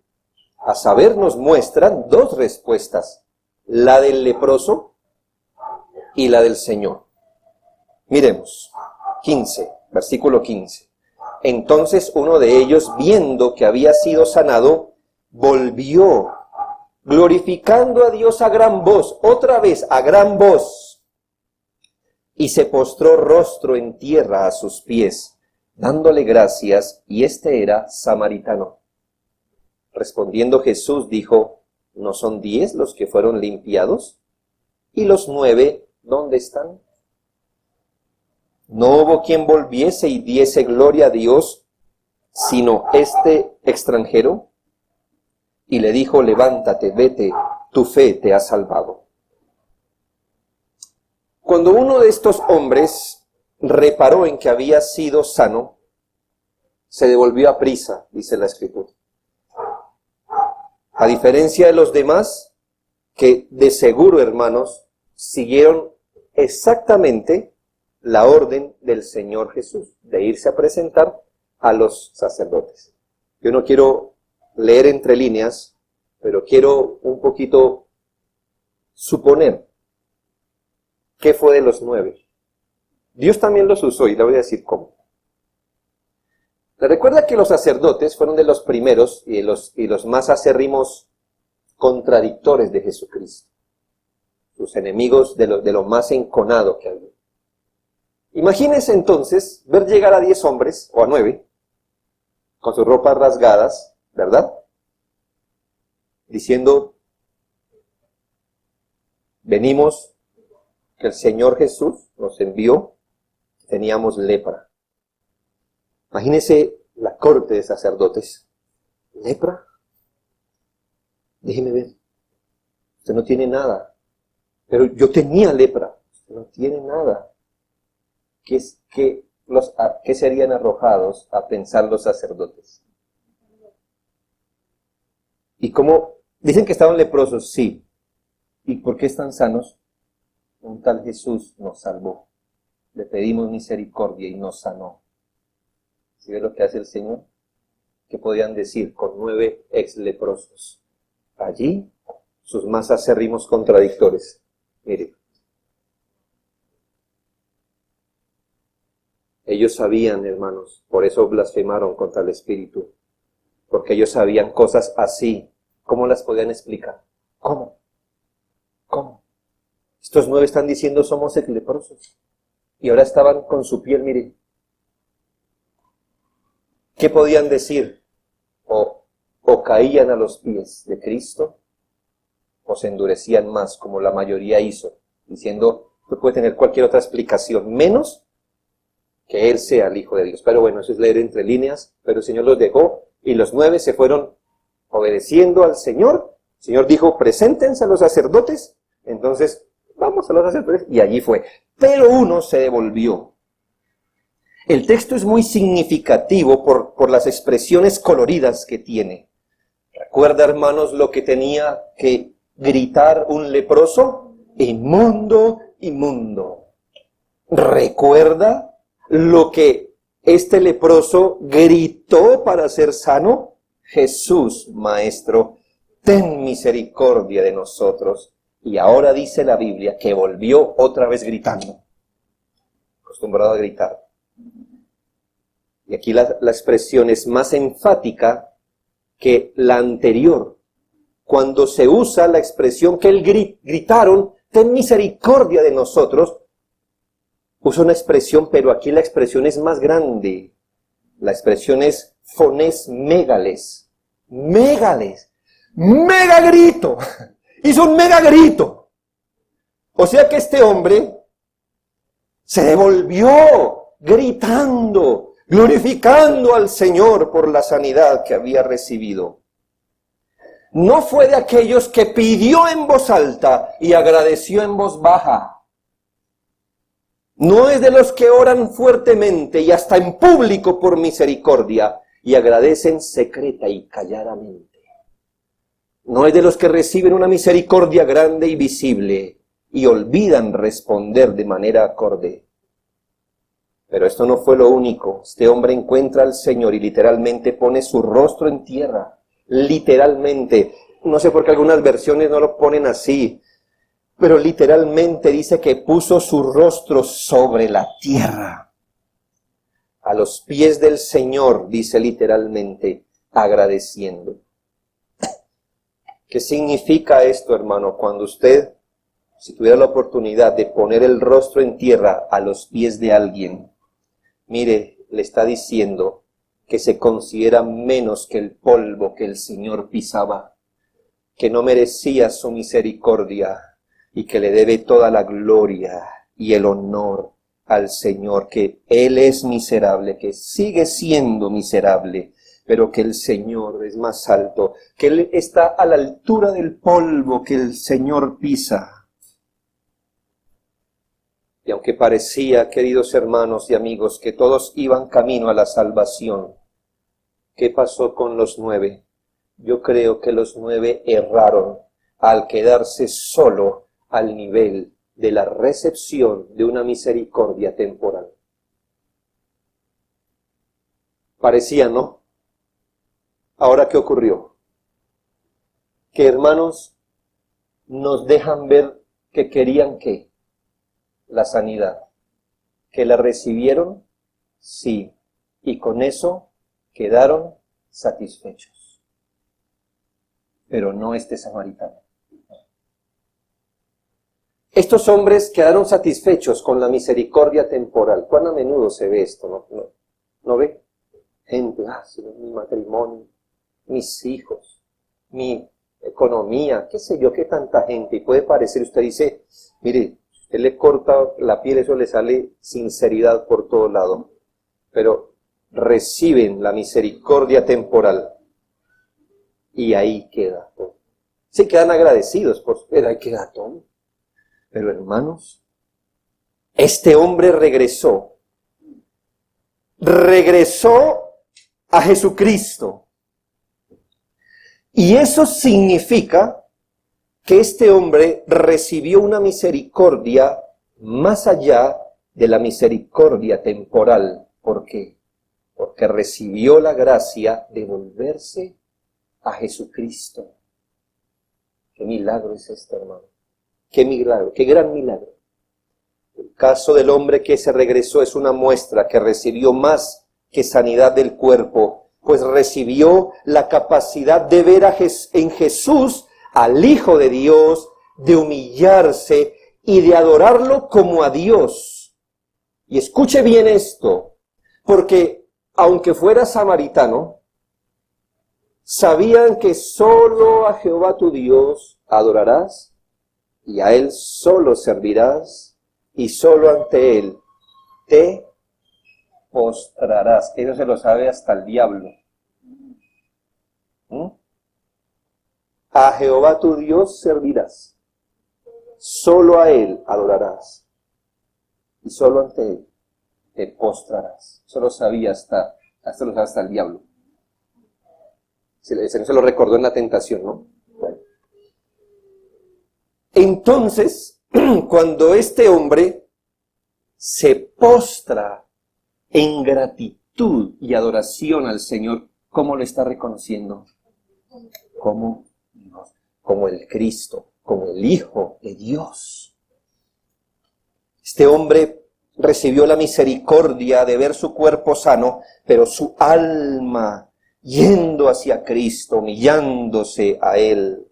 S1: a saber, nos muestran dos respuestas. La del leproso y la del Señor. Miremos, 15, versículo 15. Entonces uno de ellos, viendo que había sido sanado, volvió, glorificando a Dios a gran voz, otra vez a gran voz, y se postró rostro en tierra a sus pies, dándole gracias, y este era samaritano. Respondiendo Jesús dijo, ¿no son 10 los que fueron limpiados? ¿Y los 9 dónde están? No hubo quien volviese y diese gloria a Dios, sino este extranjero. Y le dijo, levántate, vete, tu fe te ha salvado. Cuando uno de estos hombres reparó en que había sido sano, se devolvió a prisa, dice la Escritura. A diferencia de los demás, que de seguro, hermanos, siguieron exactamente la orden del Señor Jesús, de irse a presentar a los sacerdotes. Yo no quiero leer entre líneas, pero quiero un poquito suponer qué fue de los 9. Dios también los usó y le voy a decir cómo. ¿Le recuerda que los sacerdotes fueron de los primeros y los más acérrimos contradictores de Jesucristo? Sus enemigos de lo más enconado que había. Imagínense entonces ver llegar a 10 hombres, o a 9, con sus ropas rasgadas, ¿verdad? Diciendo, venimos, que el Señor Jesús nos envió, teníamos lepra. Imagínense la corte de sacerdotes. ¿Lepra? Déjeme ver. Usted no tiene nada. Pero yo tenía lepra. Usted no tiene nada. ¿Qué serían arrojados a pensar los sacerdotes? ¿Y cómo? Dicen que estaban leprosos, sí. ¿Y por qué están sanos? Un tal Jesús nos salvó. Le pedimos misericordia y nos sanó. ¿Sí ve lo que hace el Señor? ¿Qué podían decir con 9 ex leprosos? Allí, sus más acérrimos contradictores. Mire. Ellos sabían, hermanos, por eso blasfemaron contra el Espíritu. Porque ellos sabían cosas así. ¿Cómo las podían explicar? ¿Cómo? Estos 9 están diciendo somos leprosos. Y ahora estaban con su piel, miren. ¿Qué podían decir? O caían a los pies de Cristo, o se endurecían más, como la mayoría hizo, diciendo, no puede tener cualquier otra explicación, menos que Él sea el Hijo de Dios. Pero bueno, eso es leer entre líneas, pero el Señor los dejó, y los 9 se fueron obedeciendo al Señor. El Señor dijo, preséntense a los sacerdotes. Entonces, vamos a los sacerdotes, y allí fue. Pero uno se devolvió. El texto es muy significativo por las expresiones coloridas que tiene. ¿Recuerda, hermanos, lo que tenía que gritar un leproso? Inmundo, inmundo. ¿Recuerda lo que este leproso gritó para ser sano? Jesús, Maestro, ten misericordia de nosotros. Y ahora dice la Biblia que volvió otra vez gritando. Acostumbrado a gritar. Y aquí la expresión es más enfática que la anterior. Cuando se usa la expresión que gritaron, ten misericordia de nosotros, usa una expresión, pero aquí la expresión es más grande. La expresión es fones megales. Megales. Mega grito. Hizo un mega grito. O sea que este hombre se devolvió gritando, glorificando al Señor por la sanidad que había recibido. No fue de aquellos que pidió en voz alta y agradeció en voz baja. No es de los que oran fuertemente y hasta en público por misericordia. y agradecen secreta y calladamente. No es de los que reciben una misericordia grande y visible y olvidan responder de manera acorde. Pero esto no fue lo único. Este hombre encuentra al Señor y literalmente pone su rostro en tierra. Literalmente. No sé por qué algunas versiones no lo ponen así, pero literalmente dice que puso su rostro sobre la tierra. A los pies del Señor, dice literalmente, agradeciendo. ¿Qué significa esto, hermano? Cuando usted, si tuviera la oportunidad de poner el rostro en tierra a los pies de alguien, mire, le está diciendo que se considera menos que el polvo que el Señor pisaba, que no merecía su misericordia y que le debe toda la gloria y el honor al Señor, que Él es miserable, que sigue siendo miserable, pero que el Señor es más alto, que Él está a la altura del polvo que el Señor pisa. Y aunque parecía, queridos hermanos y amigos, que todos iban camino a la salvación, ¿qué pasó con los 9? Yo creo que los 9 erraron al quedarse solo al nivel de la recepción de una misericordia temporal. Parecía, ¿no? Ahora, ¿qué ocurrió? Que, hermanos, nos dejan ver que querían ¿qué? La sanidad. ¿Que la recibieron? Sí. Y con eso quedaron satisfechos. Pero no este samaritano. Estos hombres quedaron satisfechos con la misericordia temporal. ¿Cuán a menudo se ve esto? ¿No ve? Gente, mi matrimonio, mis hijos, mi economía, qué sé yo, qué tanta gente. Y puede parecer, usted dice, mire, usted le corta la piel, eso le sale sinceridad por todo lado. Pero reciben la misericordia temporal y ahí queda todo. Sí, quedan agradecidos, pero ahí queda todo. Pero hermanos, este hombre regresó a Jesucristo. Y eso significa que este hombre recibió una misericordia más allá de la misericordia temporal. ¿Por qué? Porque recibió la gracia de volverse a Jesucristo. ¿Qué milagro es este, hermano? ¡Qué milagro! ¡Qué gran milagro! El caso del hombre que se regresó es una muestra que recibió más que sanidad del cuerpo, pues recibió la capacidad de ver en Jesús al Hijo de Dios, de humillarse y de adorarlo como a Dios. Y escuche bien esto, porque aunque fuera samaritano, sabían que solo a Jehová tu Dios adorarás, y a Él solo servirás, y solo ante Él te postrarás. Eso se lo sabe hasta el diablo. A Jehová tu Dios servirás, solo a Él adorarás, y solo ante Él te postrarás. Eso lo sabía hasta el diablo. Se lo recordó en la tentación, ¿no? Bueno. Entonces, cuando este hombre se postra en gratitud y adoración al Señor, ¿cómo lo está reconociendo? Como Dios, como el Cristo, como el Hijo de Dios. Este hombre recibió la misericordia de ver su cuerpo sano, pero su alma yendo hacia Cristo, humillándose a Él,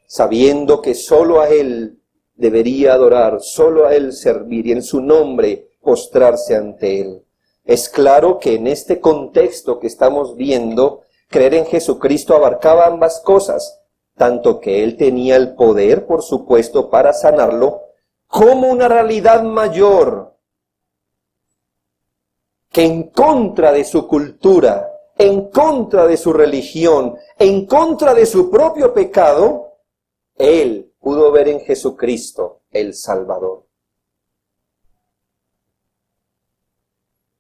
S1: sabiendo que solo a Él debería adorar, solo a Él servir y en su nombre postrarse ante Él. Es claro que en este contexto que estamos viendo, creer en Jesucristo abarcaba ambas cosas, tanto que Él tenía el poder, por supuesto, para sanarlo, como una realidad mayor, que en contra de su cultura, en contra de su religión, en contra de su propio pecado, Él pudo ver en Jesucristo el Salvador.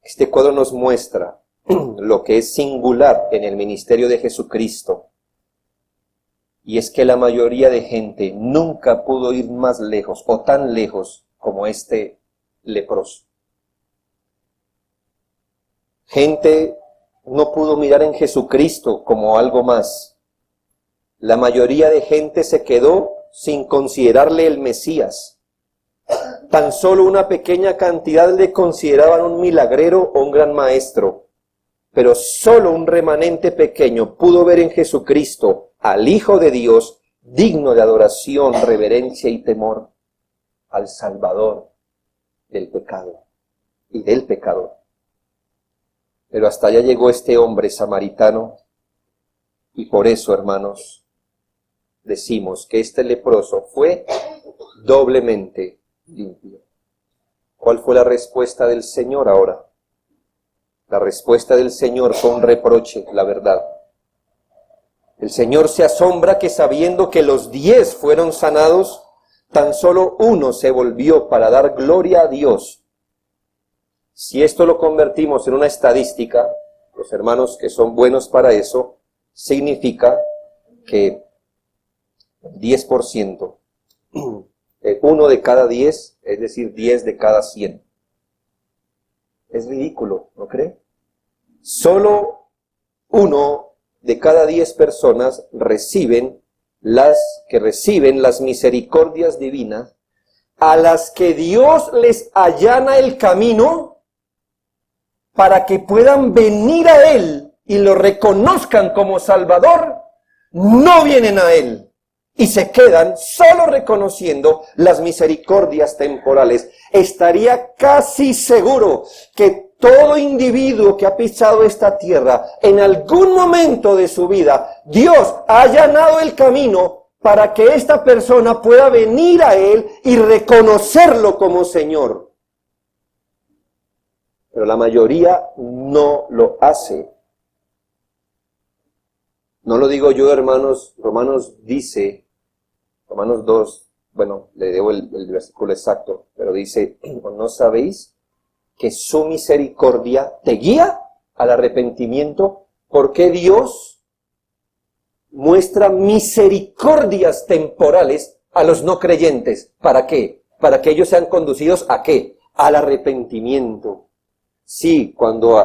S1: Este cuadro nos muestra lo que es singular en el ministerio de Jesucristo, y es que la mayoría de gente nunca pudo ir más lejos o tan lejos como este leproso. Gente no pudo mirar en Jesucristo como algo más. La mayoría de gente se quedó sin considerarle el Mesías. Tan solo una pequeña cantidad le consideraban un milagrero o un gran maestro. Pero solo un remanente pequeño pudo ver en Jesucristo al Hijo de Dios, digno de adoración, reverencia y temor, al Salvador del pecado y del pecador. Pero hasta allá llegó este hombre samaritano, y por eso, hermanos, decimos que este leproso fue doblemente limpio. ¿Cuál fue la respuesta del Señor ahora? La respuesta del Señor fue un reproche, la verdad. El Señor se asombra que sabiendo que los 10 fueron sanados, tan solo uno se volvió para dar gloria a Dios. Si esto lo convertimos en una estadística, los hermanos que son buenos para eso, significa que 10%, uno de cada 10, es decir, 10 de cada 100. Es ridículo, ¿no cree? Solo uno de cada 10 personas reciben las misericordias divinas, a las que Dios les allana el camino para que puedan venir a Él y lo reconozcan como Salvador. No vienen a Él y se quedan solo reconociendo las misericordias temporales. Estaría casi seguro que todo individuo que ha pisado esta tierra, en algún momento de su vida, Dios ha allanado el camino para que esta persona pueda venir a Él y reconocerlo como Señor. Pero la mayoría no lo hace. No lo digo yo, hermanos. Romanos 2, bueno, le debo el versículo exacto, pero dice, ¿no sabéis que su misericordia te guía al arrepentimiento? Porque Dios muestra misericordias temporales a los no creyentes. ¿Para qué? Para que ellos sean conducidos ¿a qué? Al arrepentimiento. Sí, cuando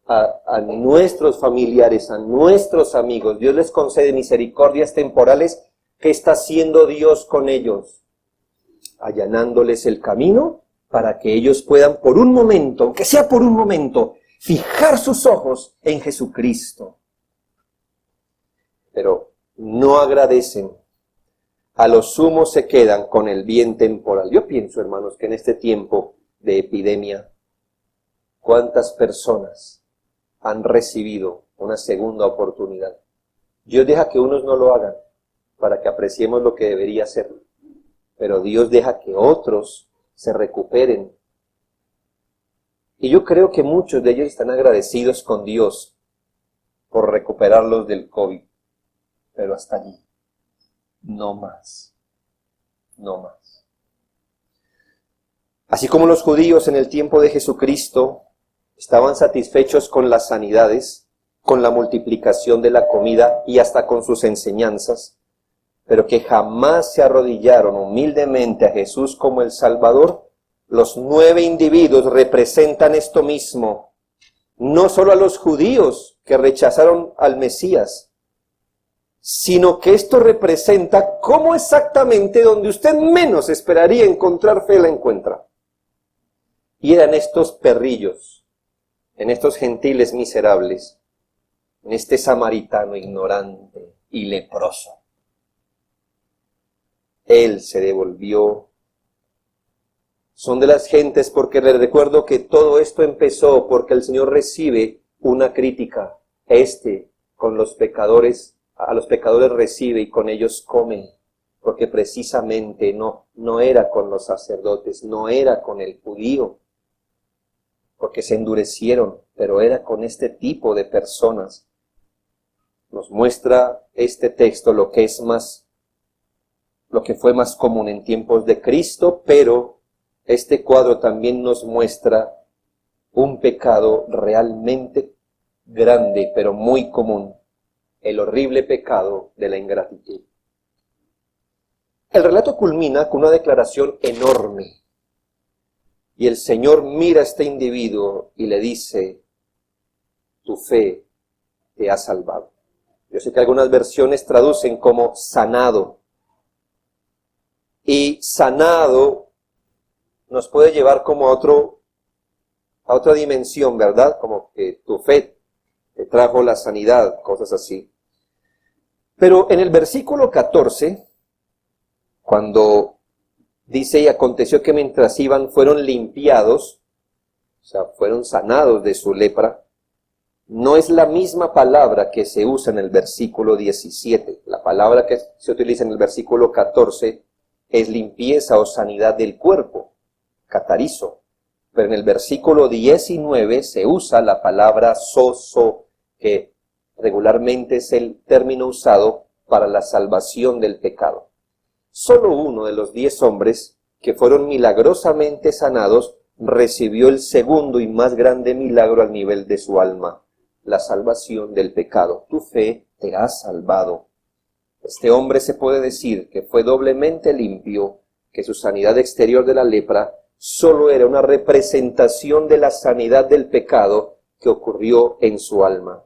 S1: a nuestros familiares, a nuestros amigos, Dios les concede misericordias temporales, ¿qué está haciendo Dios con ellos? Allanándoles el camino para que ellos puedan por un momento, aunque sea por un momento, fijar sus ojos en Jesucristo. Pero no agradecen. A lo sumo se quedan con el bien temporal. Yo pienso, hermanos, que en este tiempo de epidemia, ¿cuántas personas han recibido una segunda oportunidad? Dios deja que unos no lo hagan para que apreciemos lo que debería ser. Pero Dios deja que otros se recuperen. Y yo creo que muchos de ellos están agradecidos con Dios por recuperarlos del COVID. Pero hasta allí. No más. No más. Así como los judíos en el tiempo de Jesucristo estaban satisfechos con las sanidades, con la multiplicación de la comida y hasta con sus enseñanzas, pero que jamás se arrodillaron humildemente a Jesús como el Salvador, los 9 individuos representan esto mismo. No solo a los judíos que rechazaron al Mesías, sino que esto representa cómo exactamente donde usted menos esperaría encontrar fe la encuentra. Y eran estos perrillos, en estos gentiles miserables, en este samaritano ignorante y leproso. Él se devolvió. Son de las gentes porque les recuerdo que todo esto empezó porque el Señor recibe una crítica. Con los pecadores, a los pecadores recibe y con ellos come. Porque precisamente no era con los sacerdotes, no era con el judío. Porque se endurecieron, pero era con este tipo de personas. Nos muestra este texto lo que fue más común en tiempos de Cristo, pero este cuadro también nos muestra un pecado realmente grande, pero muy común, el horrible pecado de la ingratitud. El relato culmina con una declaración enorme. Y el Señor mira a este individuo y le dice, tu fe te ha salvado. Yo sé que algunas versiones traducen como sanado. Y sanado nos puede llevar como a otra dimensión, ¿verdad? Como que tu fe te trajo la sanidad, cosas así. Pero en el versículo 14, cuando dice, y aconteció que mientras iban fueron limpiados, o sea, fueron sanados de su lepra, no es la misma palabra que se usa en el versículo 17. La palabra que se utiliza en el versículo 14 es limpieza o sanidad del cuerpo, catarizo. Pero en el versículo 19 se usa la palabra sozo, que regularmente es el término usado para la salvación del pecado. Solo uno de los 10 hombres que fueron milagrosamente sanados recibió el segundo y más grande milagro al nivel de su alma, la salvación del pecado. Tu fe te ha salvado. Este hombre se puede decir que fue doblemente limpio, que su sanidad exterior de la lepra solo era una representación de la sanidad del pecado que ocurrió en su alma.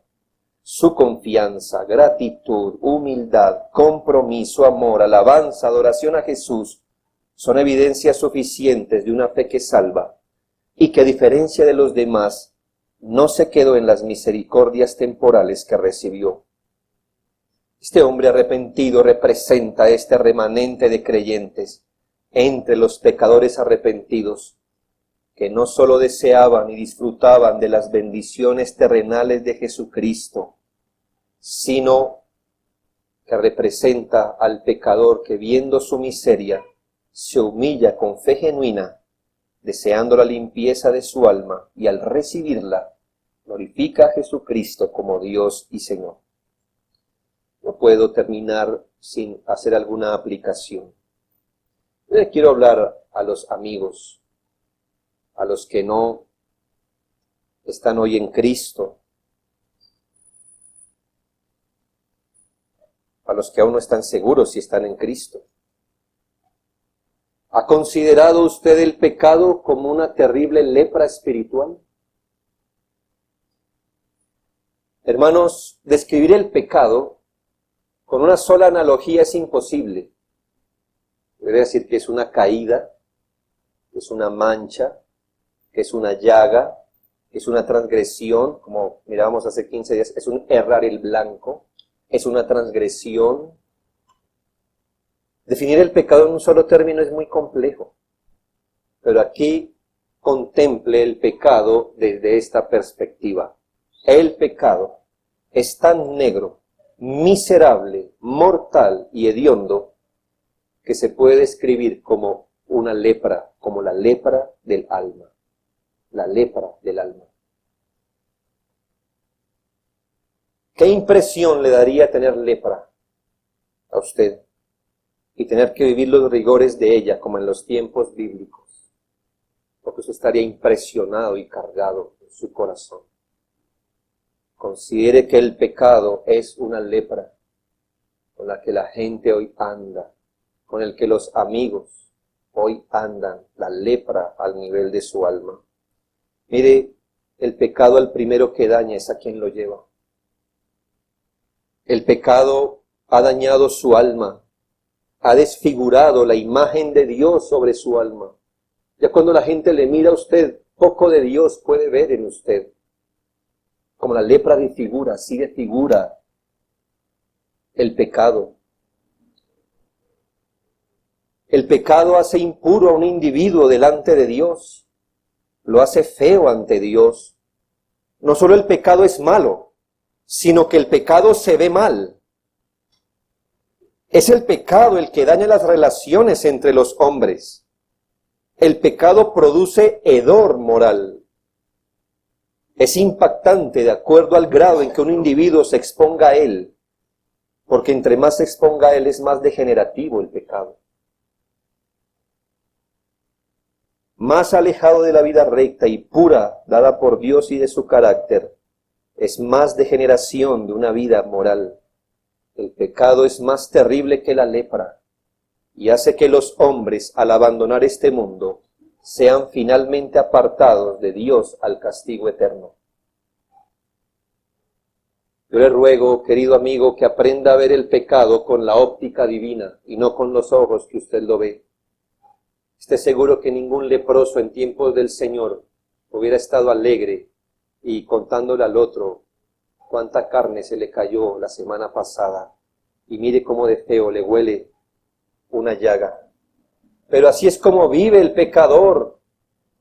S1: Su confianza, gratitud, humildad, compromiso, amor, alabanza, adoración a Jesús son evidencias suficientes de una fe que salva y que a diferencia de los demás no se quedó en las misericordias temporales que recibió. Este hombre arrepentido representa este remanente de creyentes entre los pecadores arrepentidos que no solo deseaban y disfrutaban de las bendiciones terrenales de Jesucristo, sino que representa al pecador que viendo su miseria se humilla con fe genuina, deseando la limpieza de su alma y al recibirla glorifica a Jesucristo como Dios y Señor. No puedo terminar sin hacer alguna aplicación. Yo le quiero hablar a los amigos, a los que no están hoy en Cristo, a los que aún no están seguros si están en Cristo. ¿Ha considerado usted el pecado como una terrible lepra espiritual? Hermanos, describir el pecado con una sola analogía es imposible. Debe decir que es una caída, que es una mancha, que es una llaga, que es una transgresión, como mirábamos hace 15 días, es un errar el blanco, es una transgresión. Definir el pecado en un solo término es muy complejo, pero aquí contemple el pecado desde esta perspectiva. El pecado es tan negro, miserable, mortal y hediondo que se puede describir como una lepra, como la lepra del alma. La lepra del alma. ¿Qué impresión le daría tener lepra a usted y tener que vivir los rigores de ella como en los tiempos bíblicos? Porque usted estaría impresionado y cargado en su corazón. Considere que el pecado es una lepra con la que la gente hoy anda, con el que los amigos hoy andan, la lepra al nivel de su alma. Mire, el pecado al primero que daña es a quien lo lleva. El pecado ha dañado su alma, ha desfigurado la imagen de Dios sobre su alma. Ya cuando la gente le mira a usted, poco de Dios puede ver en usted. Como la lepra desfigura, así desfigura el pecado. El pecado hace impuro a un individuo delante de Dios. Lo hace feo ante Dios. No solo el pecado es malo, sino que el pecado se ve mal. Es el pecado el que daña las relaciones entre los hombres. El pecado produce hedor moral. Es impactante de acuerdo al grado en que un individuo se exponga a él, porque entre más se exponga a él es más degenerativo el pecado. Más alejado de la vida recta y pura dada por Dios y de su carácter, es más degeneración de una vida moral. El pecado es más terrible que la lepra y hace que los hombres, al abandonar este mundo, sean finalmente apartados de Dios al castigo eterno. Yo le ruego, querido amigo, que aprenda a ver el pecado con la óptica divina y no con los ojos que usted lo ve. Esté seguro que ningún leproso en tiempos del Señor hubiera estado alegre y contándole al otro cuánta carne se le cayó la semana pasada y mire cómo de feo le huele una llaga. Pero así es como vive el pecador.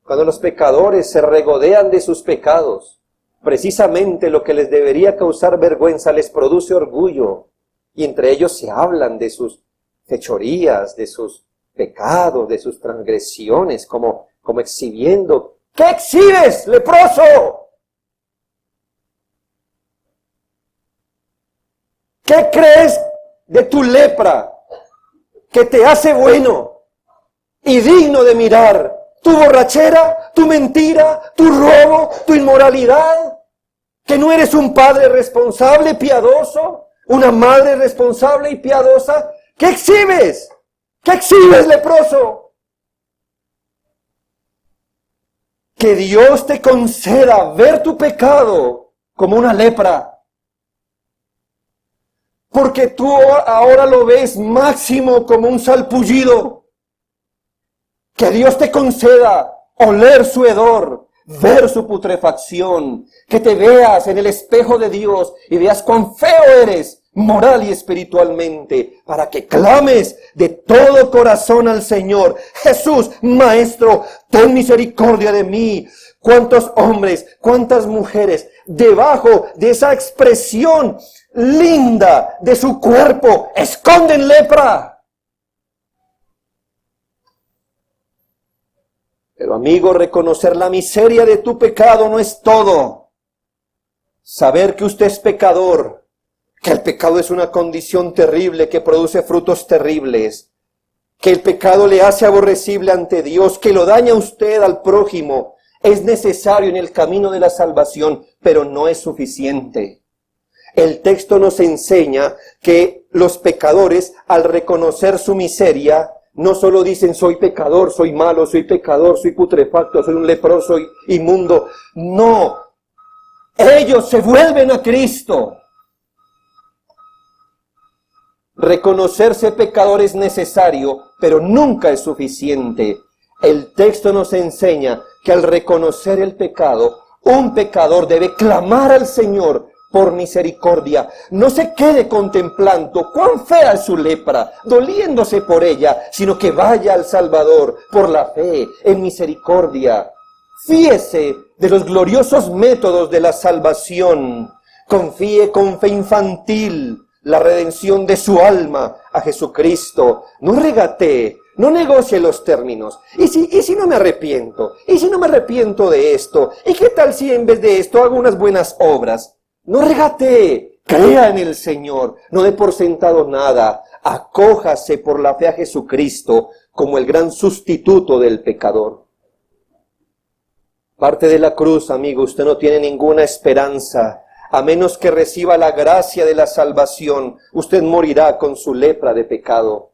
S1: Cuando los pecadores se regodean de sus pecados, precisamente lo que les debería causar vergüenza les produce orgullo, y entre ellos se hablan de sus fechorías, de sus pecados, de sus transgresiones, como exhibiendo. ¿Qué exhibes, leproso? ¿Qué crees de tu lepra que te hace bueno y digno de mirar? ¿Tu borrachera, tu mentira, tu robo, tu inmoralidad? ¿Que no eres un padre responsable, piadoso? ¿Una madre responsable y piadosa? ¿Qué exhibes? ¿Qué exhibes, leproso? Que Dios te conceda ver tu pecado como una lepra. Porque tú ahora lo ves máximo como un salpullido. Que Dios te conceda oler su hedor, ver su putrefacción, que te veas en el espejo de Dios y veas cuán feo eres moral y espiritualmente, para que clames de todo corazón al Señor: Jesús, Maestro, ten misericordia de mí. ¿Cuántos hombres, cuántas mujeres, debajo de esa expresión linda de su cuerpo, esconden lepra? Pero amigo, reconocer la miseria de tu pecado no es todo. Saber que usted es pecador, que el pecado es una condición terrible que produce frutos terribles, que el pecado le hace aborrecible ante Dios, que lo daña a usted, al prójimo, es necesario en el camino de la salvación, pero no es suficiente. El texto nos enseña que los pecadores, al reconocer su miseria, no solo dicen: soy pecador, soy malo, soy pecador, soy putrefacto, soy un leproso inmundo. No, ellos se vuelven a Cristo. Reconocerse pecador es necesario, pero nunca es suficiente. El texto nos enseña que al reconocer el pecado, un pecador debe clamar al Señor por misericordia. No se quede contemplando cuán fea es su lepra, doliéndose por ella, sino que vaya al Salvador por la fe, en misericordia. Fíese de los gloriosos métodos de la salvación. Confíe con fe infantil la redención de su alma a Jesucristo. No regatee, no negocie los términos. ¿Y si no me arrepiento? ¿Y si no me arrepiento de esto? ¿Y qué tal si en vez de esto hago unas buenas obras? No regatee, crea en el Señor, no dé por sentado nada. Acójase por la fe a Jesucristo como el gran sustituto del pecador. Parte de la cruz, amigo, usted no tiene ninguna esperanza. A menos que reciba la gracia de la salvación, usted morirá con su lepra de pecado.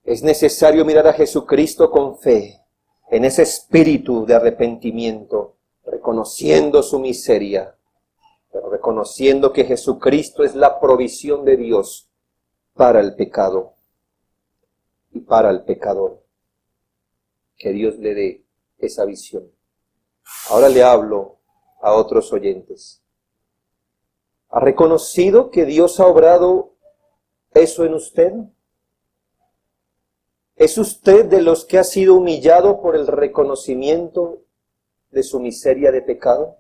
S1: Es necesario mirar a Jesucristo con fe, en ese espíritu de arrepentimiento, reconociendo su miseria, pero reconociendo que Jesucristo es la provisión de Dios para el pecado y para el pecador. Que Dios le dé esa visión. Ahora le hablo a otros oyentes. ¿Ha reconocido que Dios ha obrado eso en usted? ¿Es usted de los que ha sido humillado por el reconocimiento de su miseria de pecado?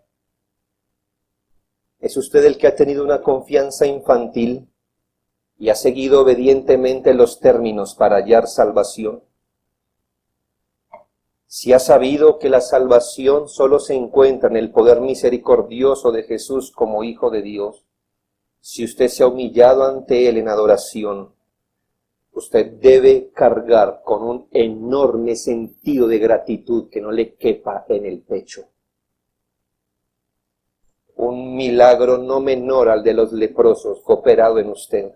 S1: ¿Es usted el que ha tenido una confianza infantil y ha seguido obedientemente los términos para hallar salvación? Si ha sabido que la salvación solo se encuentra en el poder misericordioso de Jesús como Hijo de Dios, si usted se ha humillado ante Él en adoración, usted debe cargar con un enorme sentido de gratitud que no le quepa en el pecho. un milagro no menor al de los leprosos cooperado en usted.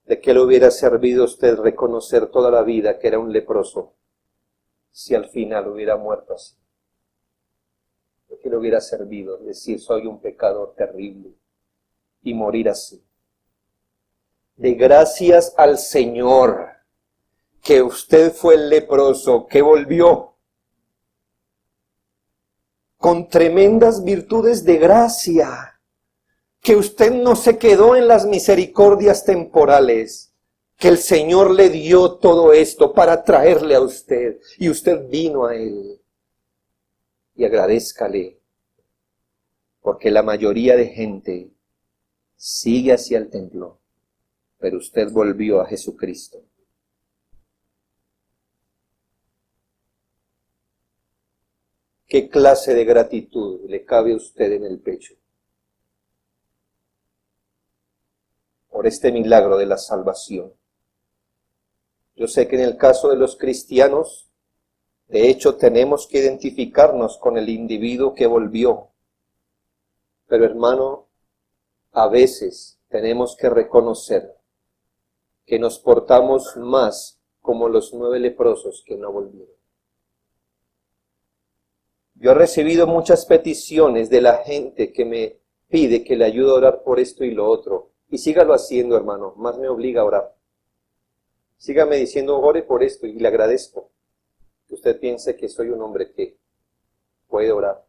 S1: ¿De qué le hubiera servido a usted reconocer toda la vida que era un leproso si al final hubiera muerto así? ¿De qué le hubiera servido decir soy un pecador terrible y morir así? De gracias al Señor que usted fue el leproso que volvió con tremendas virtudes de gracia, que usted no se quedó en las misericordias temporales, que el Señor le dio todo esto para traerle a usted, y usted vino a Él. Y agradézcale, porque la mayoría de gente sigue hacia el templo, pero usted volvió a Jesucristo. ¿Qué clase de gratitud le cabe a usted en el pecho por este milagro de la salvación? Yo sé que en el caso de los cristianos, de hecho tenemos que identificarnos con el individuo que volvió. Pero hermano, a veces tenemos que reconocer que nos portamos más como los 9 leprosos que no volvieron. Yo he recibido muchas peticiones de la gente que me pide que le ayude a orar por esto y lo otro. Y sígalo haciendo, hermano, más me obliga a orar. Sígame diciendo, ore por esto, y le agradezco que usted piense que soy un hombre que puede orar.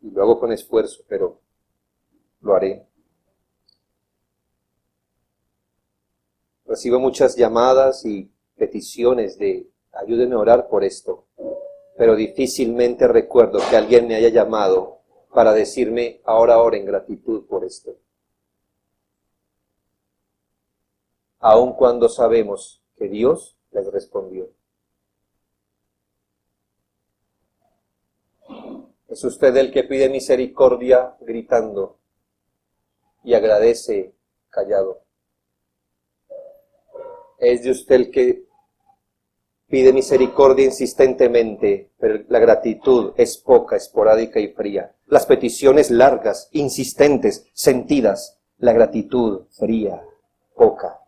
S1: Y lo hago con esfuerzo, pero lo haré. Recibo muchas llamadas y peticiones de ayúdenme a orar por esto. Pero difícilmente recuerdo que alguien me haya llamado para decirme, ahora ora en gratitud por esto. Aun cuando sabemos que Dios les respondió. ¿Es usted el que pide misericordia gritando y agradece callado? ¿Es de usted el que pide misericordia insistentemente, pero la gratitud es poca, esporádica y fría? Las peticiones largas, insistentes, sentidas, la gratitud fría, poca.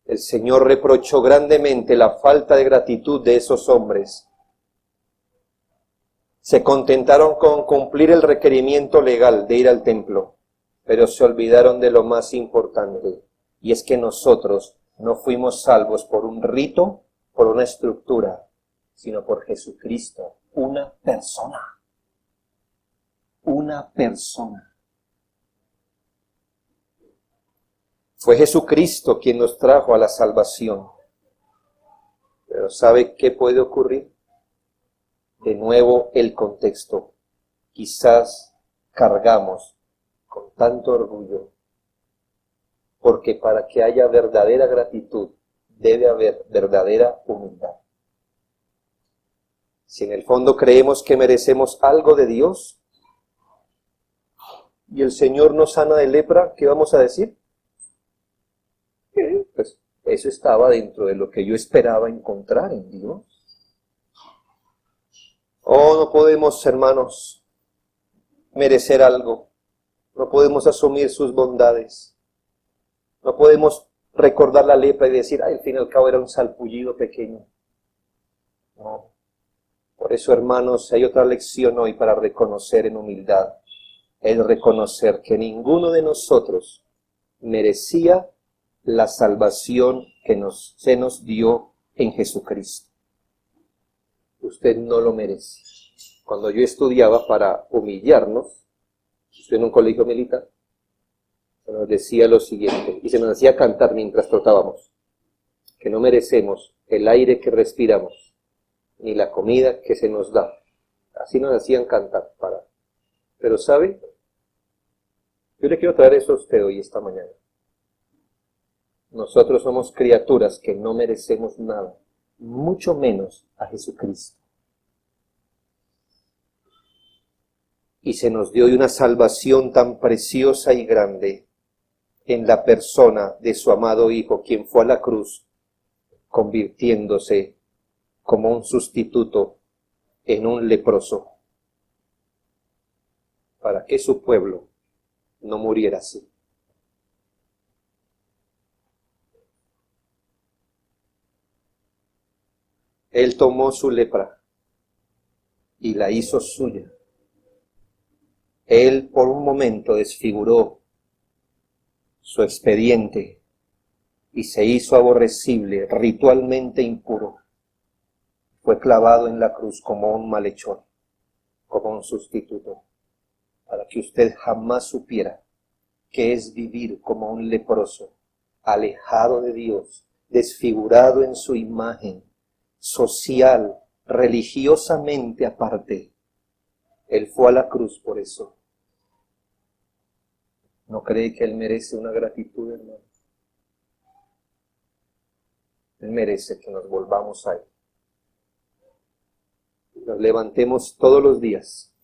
S1: El Señor reprochó grandemente la falta de gratitud de esos hombres. Se contentaron con cumplir el requerimiento legal de ir al templo, pero se olvidaron de lo más importante, y es que nosotros no fuimos salvos por un rito, por una estructura, sino por Jesucristo, una persona. Una persona. Fue Jesucristo quien nos trajo a la salvación. Pero ¿sabe qué puede ocurrir? De nuevo el contexto. Quizás cargamos con tanto orgullo, porque para que haya verdadera gratitud, debe haber verdadera humildad. Si en el fondo creemos que merecemos algo de Dios, y el Señor nos sana de lepra, ¿qué vamos a decir? Pues eso estaba dentro de lo que yo esperaba encontrar en Dios. Oh, no podemos, hermanos, merecer algo. No podemos asumir sus bondades. No podemos recordar la lepra y decir, al fin y al cabo era un salpullido pequeño. No. Por eso, hermanos, hay otra lección hoy para reconocer en humildad. Es reconocer que ninguno de nosotros merecía la salvación que se nos dio en Jesucristo. Usted no lo merece. Cuando yo estudiaba para humillarnos, estoy en un colegio militar, se nos decía lo siguiente, y se nos hacía cantar mientras trotábamos, que no merecemos el aire que respiramos, ni la comida que se nos da. Así nos hacían cantar. Pero ¿sabe? Yo le quiero traer eso a usted hoy, esta mañana. Nosotros somos criaturas que no merecemos nada, mucho menos a Jesucristo. Y se nos dio una salvación tan preciosa y grande en la persona de su amado Hijo, quien fue a la cruz, convirtiéndose como un sustituto en un leproso. para que su pueblo no muriera así. Él tomó su lepra y la hizo suya. Él por un momento desfiguró su expediente y se hizo aborrecible, ritualmente impuro. Fue clavado en la cruz como un malhechor, como un sustituto, para que usted jamás supiera qué es vivir como un leproso, alejado de Dios, desfigurado en su imagen, social, religiosamente aparte. Él fue a la cruz por eso. ¿No cree que Él merece una gratitud, hermano? Él merece que nos volvamos a Él. Nos levantemos todos los días,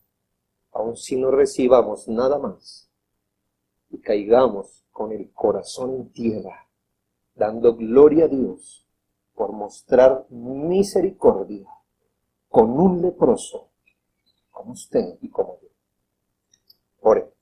S1: aun si no recibamos nada más, y caigamos con el corazón en tierra, dando gloria a Dios por mostrar misericordia con un leproso como usted y como yo. Ore.